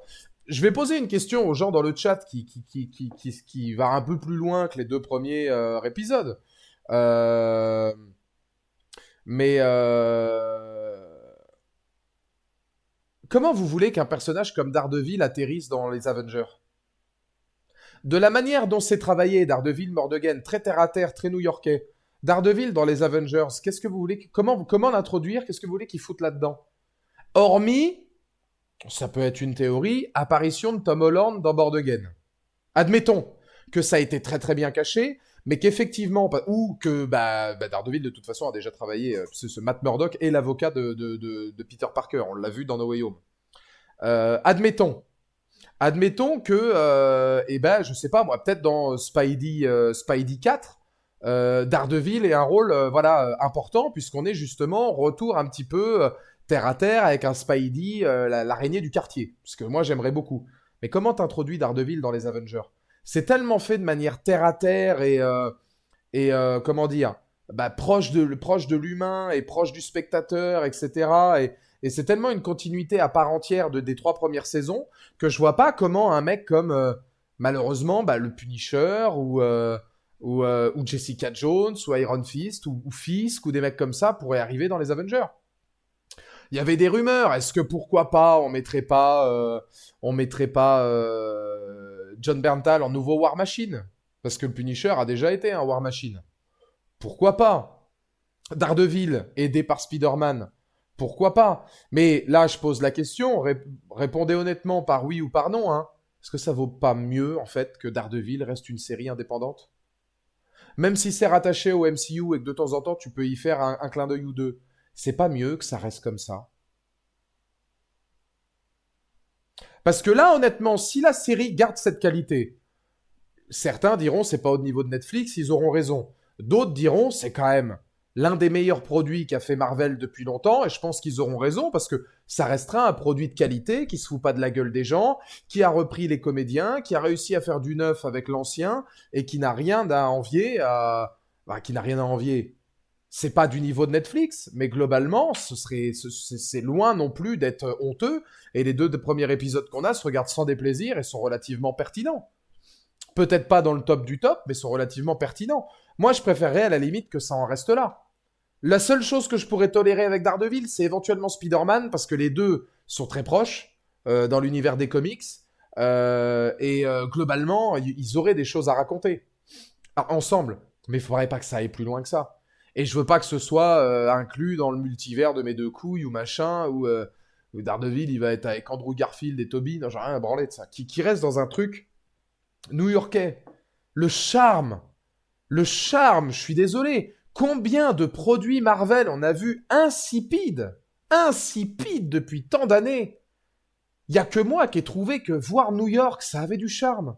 Je vais poser une question aux gens dans le chat qui va un peu plus loin que les 2 premiers épisodes. Euh, mais comment vous voulez qu'un personnage comme Daredevil atterrisse dans les Avengers? De la manière dont c'est travaillé, Daredevil, Mordegan, très terre à terre, très new-yorkais. Daredevil dans les Avengers, qu'est-ce que vous voulez, comment l'introduire? Qu'est-ce que vous voulez qu'il foute là-dedans? Hormis, ça peut être une théorie, apparition de Tom Holland dans Born Admettons que ça a été très très bien caché, mais qu'effectivement, ou que Daredevil de toute façon a déjà travaillé, ce Matt Murdock est l'avocat de Peter Parker, on l'a vu dans No Way Home. Admettons que, je sais pas moi, peut-être dans Spidey 4, Daredevil ait un rôle important, puisqu'on est justement retour un petit peu terre à terre avec un Spidey, l'araignée du quartier. Parce que moi j'aimerais beaucoup. Mais comment t'introduis Daredevil dans les Avengers? C'est tellement fait de manière terre à terre et comment dire, proche de l'humain et proche du spectateur, etc. Et c'est tellement une continuité à part entière des 3 premières saisons que je vois pas comment un mec comme malheureusement le Punisher ou Jessica Jones ou Iron Fist ou Fisk ou des mecs comme ça pourraient arriver dans les Avengers. Il y avait des rumeurs. Est-ce que pourquoi pas on mettrait pas John Bernthal en nouveau War Machine? Parce que le Punisher a déjà été un War Machine. Pourquoi pas? Daredevil aidé par Spider-Man. Pourquoi pas? Mais là, je pose la question. Répondez honnêtement par oui ou par non. Hein. Est-ce que ça vaut pas mieux, en fait, que Daredevil reste une série indépendante? Même si c'est rattaché au MCU et que de temps en temps, tu peux y faire un clin d'œil ou deux, c'est pas mieux que ça reste comme ça? Parce que là, honnêtement, si la série garde cette qualité, certains diront c'est pas au niveau de Netflix, ils auront raison. D'autres diront c'est quand même l'un des meilleurs produits qu'a fait Marvel depuis longtemps, et je pense qu'ils auront raison parce que ça restera un produit de qualité qui se fout pas de la gueule des gens, qui a repris les comédiens, qui a réussi à faire du neuf avec l'ancien et qui n'a rien à envier à... Bah, qui n'a rien à envier. C'est pas du niveau de Netflix, mais globalement, c'est loin non plus d'être honteux. Et les deux premiers épisodes qu'on a se regardent sans déplaisir et sont relativement pertinents. Peut-être pas dans le top du top, mais sont relativement pertinents. Moi, je préférerais à la limite que ça en reste là. La seule chose que je pourrais tolérer avec Daredevil, c'est éventuellement Spider-Man, parce que les deux sont très proches dans l'univers des comics. Globalement, ils auraient des choses à raconter. Alors, ensemble. Mais il faudrait pas que ça aille plus loin que ça. Et je veux pas que ce soit inclus dans le multivers de mes deux couilles ou machin, où Daredevil, il va être avec Andrew Garfield et Toby. Non, j'ai rien à branler de ça. Qui reste dans un truc new-yorkais. Le charme. Le charme, je suis désolé. Combien de produits Marvel on a vu insipides, insipides depuis tant d'années. Il y a que moi qui ai trouvé que voir New York, ça avait du charme.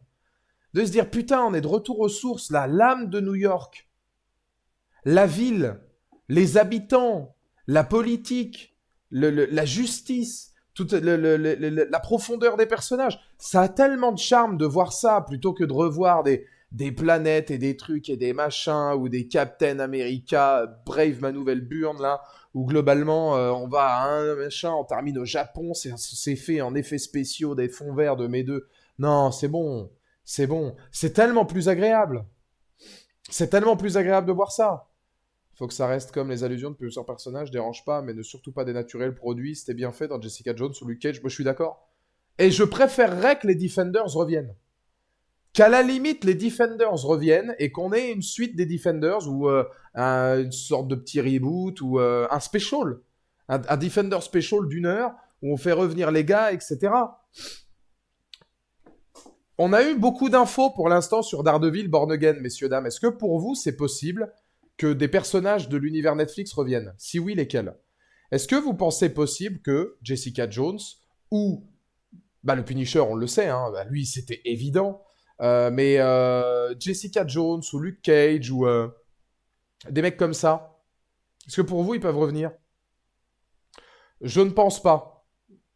De se dire, putain, on est de retour aux sources, là, l'âme de New York. La ville, les habitants, la politique, la justice, toute la profondeur des personnages. Ça a tellement de charme de voir ça plutôt que de revoir des planètes et des trucs et des machins ou des Captain America, Brave ma nouvelle burne là, où globalement on va à un machin, on termine au Japon, c'est fait en effets spéciaux, des fonds verts de mes deux. Non, c'est bon, c'est bon. C'est tellement plus agréable. C'est tellement plus agréable de voir ça. Faut que ça reste comme les allusions de plusieurs personnages, dérange pas, mais ne surtout pas dénaturer le produit. C'était bien fait dans Jessica Jones ou Luke Cage, moi je suis d'accord. Et je préférerais que les Defenders reviennent. Qu'à la limite, les Defenders reviennent et qu'on ait une suite des Defenders ou une sorte de petit reboot ou un special. Un Defender special d'une heure où on fait revenir les gars, etc. On a eu beaucoup d'infos pour l'instant sur Daredevil Born Again, messieurs, dames. Est-ce que pour vous, c'est possible que des personnages de l'univers Netflix reviennent? Si oui, lesquels? Est-ce que vous pensez possible que Jessica Jones ou le Punisher, on le sait, hein, lui c'était évident, mais Jessica Jones ou Luke Cage ou des mecs comme ça, est-ce que pour vous ils peuvent revenir? Je ne pense pas,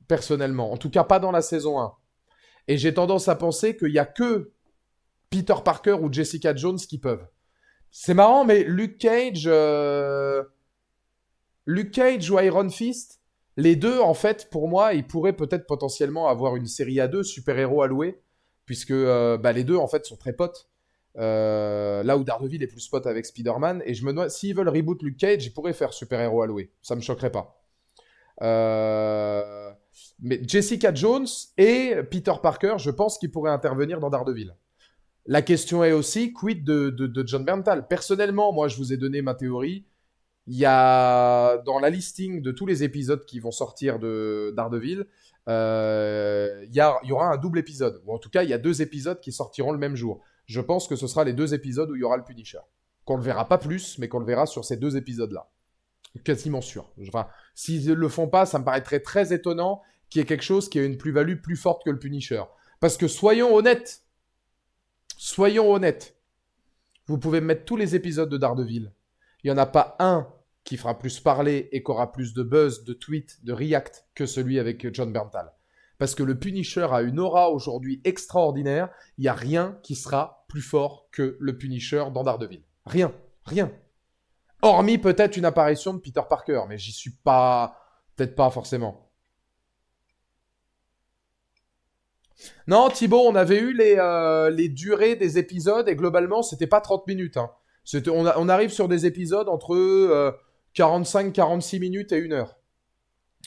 personnellement. En tout cas pas dans la saison 1. Et j'ai tendance à penser qu'il n'y a que Peter Parker ou Jessica Jones qui peuvent. C'est marrant, mais Luke Cage ou Iron Fist, les deux, en fait, pour moi, ils pourraient peut-être potentiellement avoir une série à deux super-héros à louer, puisque les deux, en fait, sont très potes. Là où Daredevil est plus pote avec Spider-Man, et je me demande, s'ils veulent reboot Luke Cage, ils pourraient faire super-héros à louer. Ça me choquerait pas. Mais Jessica Jones et Peter Parker, je pense qu'ils pourraient intervenir dans Daredevil. La question est aussi, quid de John Berntal? Personnellement, moi, je vous ai donné ma théorie. Il y a dans la listing de tous les épisodes qui vont sortir de Daredevil, il y aura un double épisode. Ou en tout cas, il y a deux épisodes qui sortiront le même jour. Je pense que ce sera les deux épisodes où il y aura le Punisher. Qu'on le verra pas plus, mais qu'on le verra sur ces deux épisodes-là. Quasiment sûr. Enfin, s'ils ne le font pas, ça me paraîtrait très étonnant qu'il y ait quelque chose qui ait une plus-value plus forte que le Punisher. Parce que soyons honnêtes, vous pouvez mettre tous les épisodes de Daredevil. Il n'y en a pas un qui fera plus parler et qui aura plus de buzz, de tweets, de react que celui avec John Berntal. Parce que le Punisher a une aura aujourd'hui extraordinaire. Il n'y a rien qui sera plus fort que le Punisher dans Daredevil. Rien. Rien. Hormis peut-être une apparition de Peter Parker, mais j'y suis pas... Peut-être pas forcément. Non, Thibaut, on avait eu les durées des épisodes et globalement, c'était pas 30 minutes. Hein. On arrive sur des épisodes entre 45-46 minutes et 1 heure.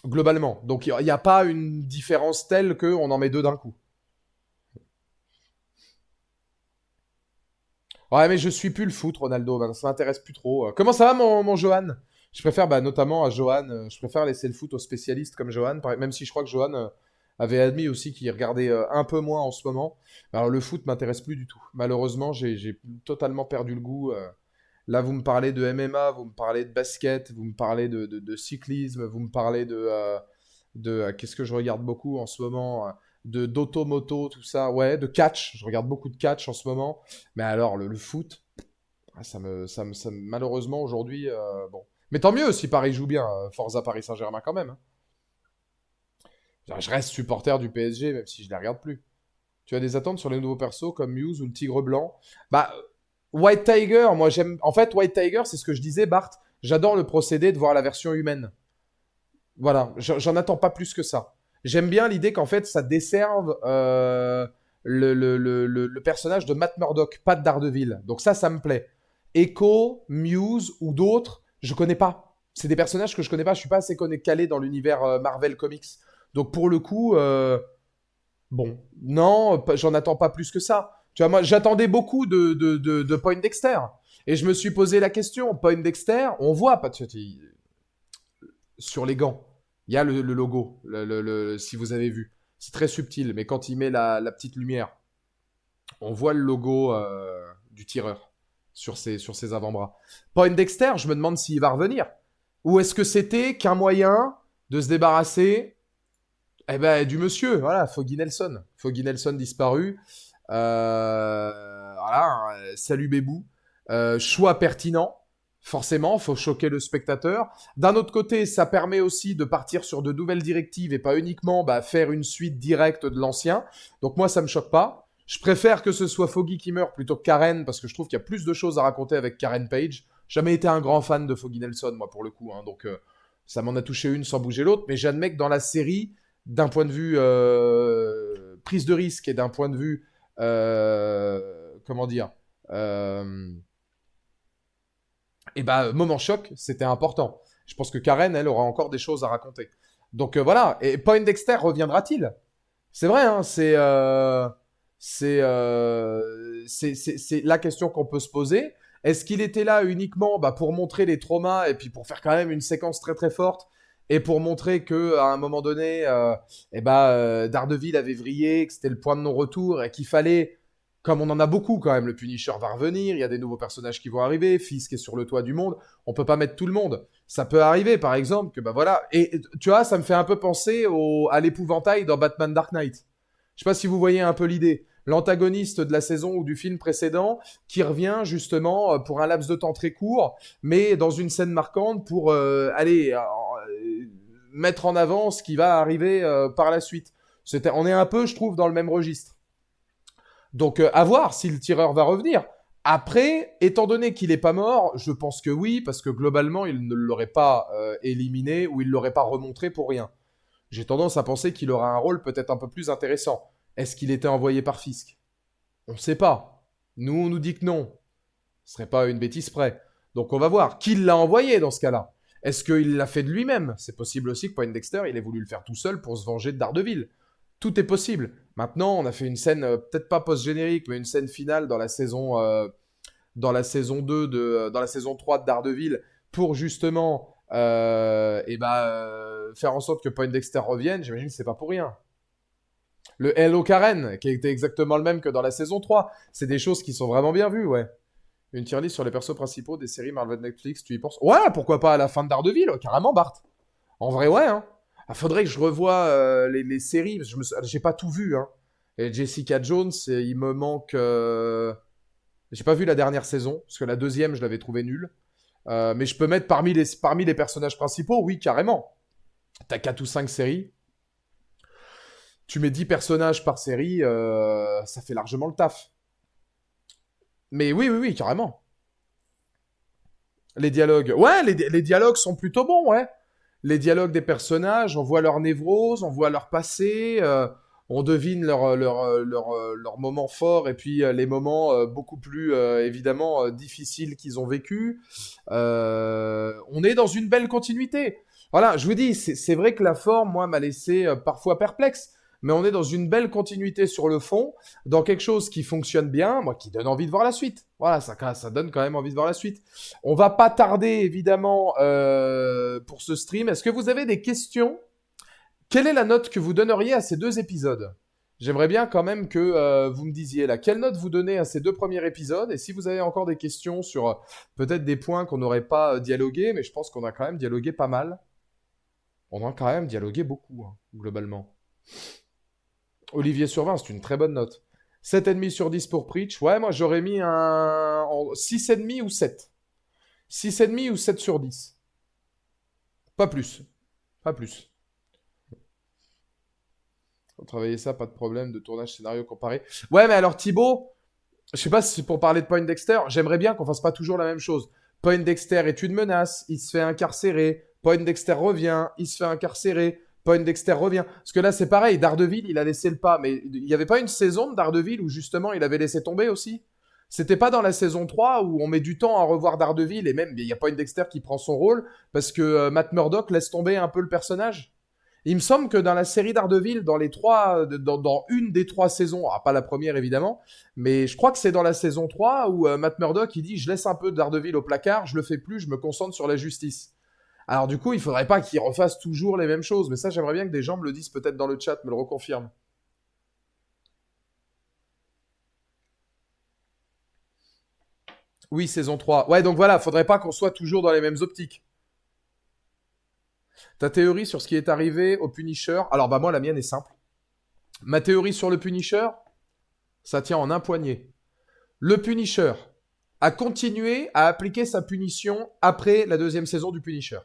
Globalement. Donc, il n'y a pas une différence telle qu'on en met deux d'un coup. Ouais, mais je suis plus le foot, Ronaldo. Ben, ça m'intéresse plus trop. Comment ça va, mon Johan? Je préfère, notamment à Johan, je préfère laisser le foot aux spécialistes comme Johan, même si je crois que Johan avait admis aussi qu'il regardait un peu moins en ce moment. Alors le foot m'intéresse plus du tout. Malheureusement, j'ai totalement perdu le goût. Là, vous me parlez de MMA, vous me parlez de basket, vous me parlez de cyclisme, vous me parlez qu'est-ce que je regarde beaucoup en ce moment, de d'automoto, tout ça. Ouais, de catch. Je regarde beaucoup de catch en ce moment. Mais alors, le foot, ah, malheureusement aujourd'hui, bon. Mais tant mieux si Paris joue bien. Forza Paris Saint-Germain quand même, hein. Je reste supporter du PSG, même si je les regarde plus. Tu as des attentes sur les nouveaux persos comme Muse ou le Tigre Blanc? Bah, White Tiger, moi j'aime. En fait, White Tiger, c'est ce que je disais, Bart. J'adore le procédé de voir la version humaine. Voilà, j'en attends pas plus que ça. J'aime bien l'idée qu'en fait, ça desserve le personnage de Matt Murdock, pas de Daredevil. Donc ça me plaît. Echo, Muse ou d'autres, je connais pas. C'est des personnages que je connais pas. Je suis pas assez calé dans l'univers Marvel Comics. Donc pour le coup, bon, non, j'en attends pas plus que ça. Tu vois, moi, j'attendais beaucoup de Point Dexter. Et je me suis posé la question, Point Dexter, on voit, pas sur les gants, il y a le logo, si vous avez vu. C'est très subtil, mais quand il met la petite lumière, on voit le logo du tireur sur ses avant-bras. Point Dexter, je me demande s'il va revenir. Ou est-ce que c'était qu'un moyen de se débarrasser du monsieur, voilà, Foggy Nelson. Foggy Nelson disparu. Voilà, salut Bébou. Choix pertinent. Forcément, faut choquer le spectateur. D'un autre côté, ça permet aussi de partir sur de nouvelles directives et pas uniquement faire une suite directe de l'ancien. Donc moi, ça me choque pas. Je préfère que ce soit Foggy qui meurt plutôt que Karen, parce que je trouve qu'il y a plus de choses à raconter avec Karen Page. Jamais été un grand fan de Foggy Nelson, moi, pour le coup. Hein, donc ça m'en a touché une sans bouger l'autre. Mais j'admets que dans la série, d'un point de vue prise de risque et d'un point de vue, comment dire, moment choc, c'était important. Je pense que Karen, elle, aura encore des choses à raconter. Donc voilà. Et Point Dexter reviendra-t-il? C'est vrai, hein, c'est la question qu'on peut se poser. Est-ce qu'il était là uniquement pour montrer les traumas et puis pour faire quand même une séquence très très forte et pour montrer que à un moment donné, Daredevil avait vrillé, que c'était le point de non-retour et qu'il fallait, comme on en a beaucoup quand même, le Punisher va revenir, il y a des nouveaux personnages qui vont arriver, Fisk est sur le toit du monde, on peut pas mettre tout le monde. Ça peut arriver, par exemple, que voilà. Et tu vois, ça me fait un peu penser à l'épouvantail dans Batman Dark Knight. Je sais pas si vous voyez un peu l'idée. L'antagoniste de la saison ou du film précédent qui revient justement pour un laps de temps très court, mais dans une scène marquante pour mettre en avant ce qui va arriver par la suite. On est un peu, je trouve, dans le même registre. Donc, à voir si le tireur va revenir. Après, étant donné qu'il n'est pas mort, je pense que oui, parce que globalement, il ne l'aurait pas éliminé ou il ne l'aurait pas remontré pour rien. J'ai tendance à penser qu'il aura un rôle peut-être un peu plus intéressant. Est-ce qu'il était envoyé par Fisk? On ne sait pas. Nous, on nous dit que non. Ce serait pas une bêtise près. Donc on va voir. Qui l'a envoyé dans ce cas-là? Est-ce qu'il l'a fait de lui-même? C'est possible aussi que Point Dexter, il ait voulu le faire tout seul pour se venger de Daredevil. Tout est possible. Maintenant, on a fait une scène, peut-être pas post-générique, mais une scène finale dans la saison 2 dans la saison 3 de Daredevil pour justement faire en sorte que Point Dexter revienne. J'imagine que c'est pas pour rien. Le Hello Karen, qui était exactement le même que dans la saison 3. C'est des choses qui sont vraiment bien vues, ouais. Une tier list sur les persos principaux des séries Marvel Netflix, tu y penses? Ouais, pourquoi pas à la fin de Daredevil, carrément, Bart. En vrai, ouais, hein. Ah, faudrait que je revoie les séries, parce que j'ai pas tout vu, hein. Et Jessica Jones, il me manque... J'ai pas vu la dernière saison, parce que la deuxième, je l'avais trouvée nulle. Mais je peux mettre parmi les personnages principaux, oui, carrément. T'as 4 ou 5 séries. Tu mets 10 personnages par série, ça fait largement le taf. Mais oui, oui, oui, carrément. Les dialogues. Ouais, les dialogues sont plutôt bons, ouais. Les dialogues des personnages, on voit leur névrose, on voit leur passé, on devine leurs moments forts et puis les moments beaucoup plus, évidemment, difficiles qu'ils ont vécu. On est dans une belle continuité. Voilà, je vous dis, c'est vrai que la forme, moi, m'a laissé parfois perplexe. Mais on est dans une belle continuité sur le fond, dans quelque chose qui fonctionne bien, moi, qui donne envie de voir la suite. Voilà, ça donne quand même envie de voir la suite. On va pas tarder, évidemment, pour ce stream. Est-ce que vous avez des questions? Quelle est la note que vous donneriez à ces 2 épisodes? J'aimerais bien quand même que vous me disiez là, quelle note vous donnez à ces 2 premiers épisodes? Et si vous avez encore des questions sur peut-être des points qu'on n'aurait pas dialogué, mais je pense qu'on a quand même dialogué pas mal. On a quand même dialogué beaucoup, hein, globalement. Olivier sur 20, c'est une très bonne note. 7,5 sur 10 pour Preach. Ouais, moi j'aurais mis un 6,5 ou 7. 6,5 ou 7 sur 10. Pas plus. Pas plus. Faut travailler ça, pas de problème de tournage scénario comparé. Ouais, mais alors Thibaut, je sais pas si c'est pour parler de Poindexter, j'aimerais bien qu'on fasse pas toujours la même chose. Poindexter est une menace, il se fait incarcérer. Poindexter revient, il se fait incarcérer. Poindexter revient. Parce que là, c'est pareil, Daredevil, il a laissé le pas. Mais il n'y avait pas une saison de Daredevil où justement il avait laissé tomber aussi? C'était pas dans la saison 3 où on met du temps à revoir Daredevil et même il y a Poindexter qui prend son rôle parce que Matt Murdock laisse tomber un peu le personnage? Il me semble que dans la série Daredevil, dans une des 3 saisons, pas la première évidemment, mais je crois que c'est dans la saison 3 où Matt Murdock il dit je laisse un peu Daredevil au placard, je le fais plus, je me concentre sur la justice. Alors du coup, il faudrait pas qu'il refasse toujours les mêmes choses, mais ça j'aimerais bien que des gens me le disent peut-être dans le chat, me le reconfirment. Oui, saison 3. Ouais, donc voilà, faudrait pas qu'on soit toujours dans les mêmes optiques. Ta théorie sur ce qui est arrivé au Punisher, alors bah moi la mienne est simple. Ma théorie sur le Punisher, ça tient en un poignet. Le Punisher a continué à appliquer sa punition après la 2e saison du Punisher.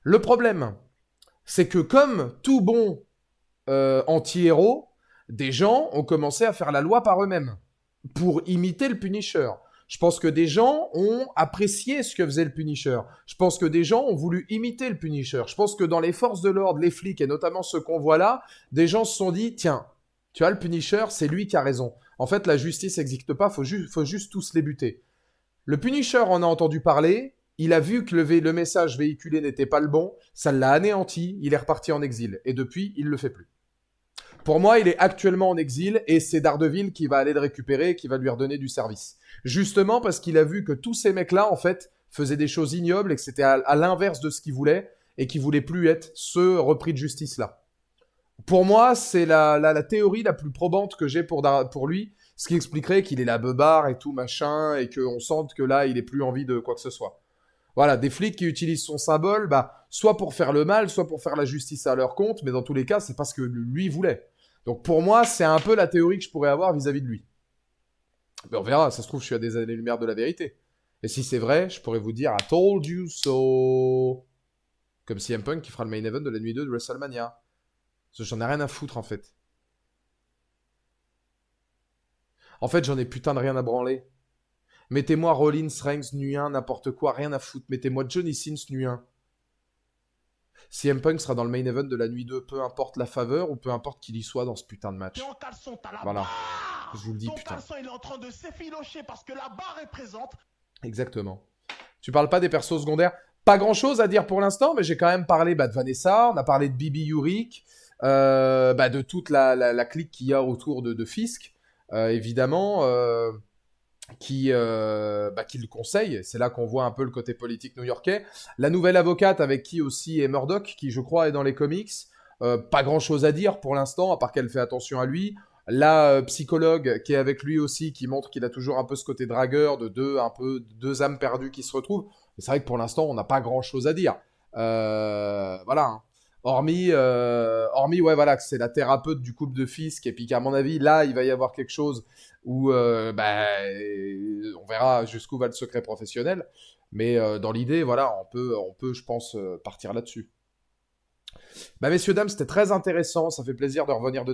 Le problème, c'est que comme tout bon anti-héros, des gens ont commencé à faire la loi par eux-mêmes pour imiter le Punisher. Je pense que des gens ont apprécié ce que faisait le Punisher. Je pense que des gens ont voulu imiter le Punisher. Je pense que dans les forces de l'ordre, les flics et notamment ceux qu'on voit là, des gens se sont dit tiens, tu vois, le Punisher, c'est lui qui a raison. En fait, la justice n'existe pas, faut juste tous les buter. Le Punisher en a entendu parler, il a vu que le message véhiculé n'était pas le bon, ça l'a anéanti, il est reparti en exil. Et depuis, il le fait plus. Pour moi, il est actuellement en exil et c'est Daredevil qui va aller le récupérer et qui va lui redonner du service. Justement parce qu'il a vu que tous ces mecs-là, en fait, faisaient des choses ignobles et que c'était à l'inverse de ce qu'il voulait et qu'il voulait plus être ce repris de justice-là. Pour moi, c'est la théorie la plus probante que j'ai pour lui, ce qui expliquerait qu'il est la beubare et tout machin et qu'on sente que là, il est plus envie de quoi que ce soit. Voilà, des flics qui utilisent son symbole, bah, soit pour faire le mal, soit pour faire la justice à leur compte, mais dans tous les cas, c'est parce que lui voulait. Donc pour moi, c'est un peu la théorie que je pourrais avoir vis-à-vis de lui. Mais on verra, ça se trouve, je suis à des années-lumière de la vérité. Et si c'est vrai, je pourrais vous dire I told you so. Comme CM Punk qui fera le main event de la nuit 2 de WrestleMania. Parce que j'en ai rien à foutre en fait. En fait, j'en ai putain de rien à branler. Mettez-moi Rollins, Reigns, nuit 1, n'importe quoi, rien à foutre. Mettez-moi Johnny Sins, nuit 1. CM Punk sera dans le main event de la nuit 2, peu importe la faveur ou peu importe qu'il y soit dans ce putain de match. Voilà. Je vous le dis, putain. Ton caleçon, il est en train de s'effilocher parce que la barre est présente. Exactement. Tu parles pas des persos secondaires? Pas grand chose à dire pour l'instant, mais j'ai quand même parlé de Vanessa, on a parlé de Bibi Yurik, de toute la clique qu'il y a autour de Fisk, évidemment, qui le conseille. C'est là qu'on voit un peu le côté politique new-yorkais. La nouvelle avocate avec qui aussi est Murdoch, qui je crois est dans les comics. Pas grand chose à dire pour l'instant, à part qu'elle fait attention à lui. La psychologue qui est avec lui aussi, qui montre qu'il a toujours un peu ce côté dragueur de deux âmes perdues qui se retrouvent. Mais c'est vrai que pour l'instant, on n'a pas grand chose à dire. Voilà. Hein. Hormis, ouais, voilà, que c'est la thérapeute du couple de Fisk, et puis qu'à mon avis, là, il va y avoir quelque chose où, on verra jusqu'où va le secret professionnel. Mais dans l'idée, voilà, on peut, je pense, partir là-dessus. Bah, messieurs, dames, c'était très intéressant. Ça fait plaisir de revenir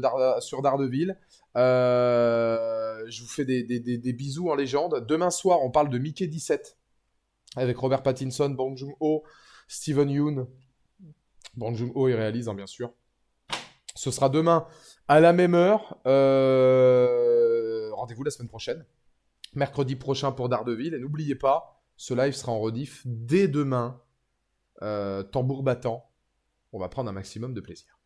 sur Daredevil. Je vous fais des bisous en légende. Demain soir, on parle de Mickey 17 avec Robert Pattinson, Bong Joon-ho, Steven Yeun. Bong Joon-ho, il réalise, hein, bien sûr. Ce sera demain à la même heure. Rendez-vous la semaine prochaine. Mercredi prochain pour Daredevil. Et n'oubliez pas, ce live sera en rediff dès demain. Tambour battant. On va prendre un maximum de plaisir.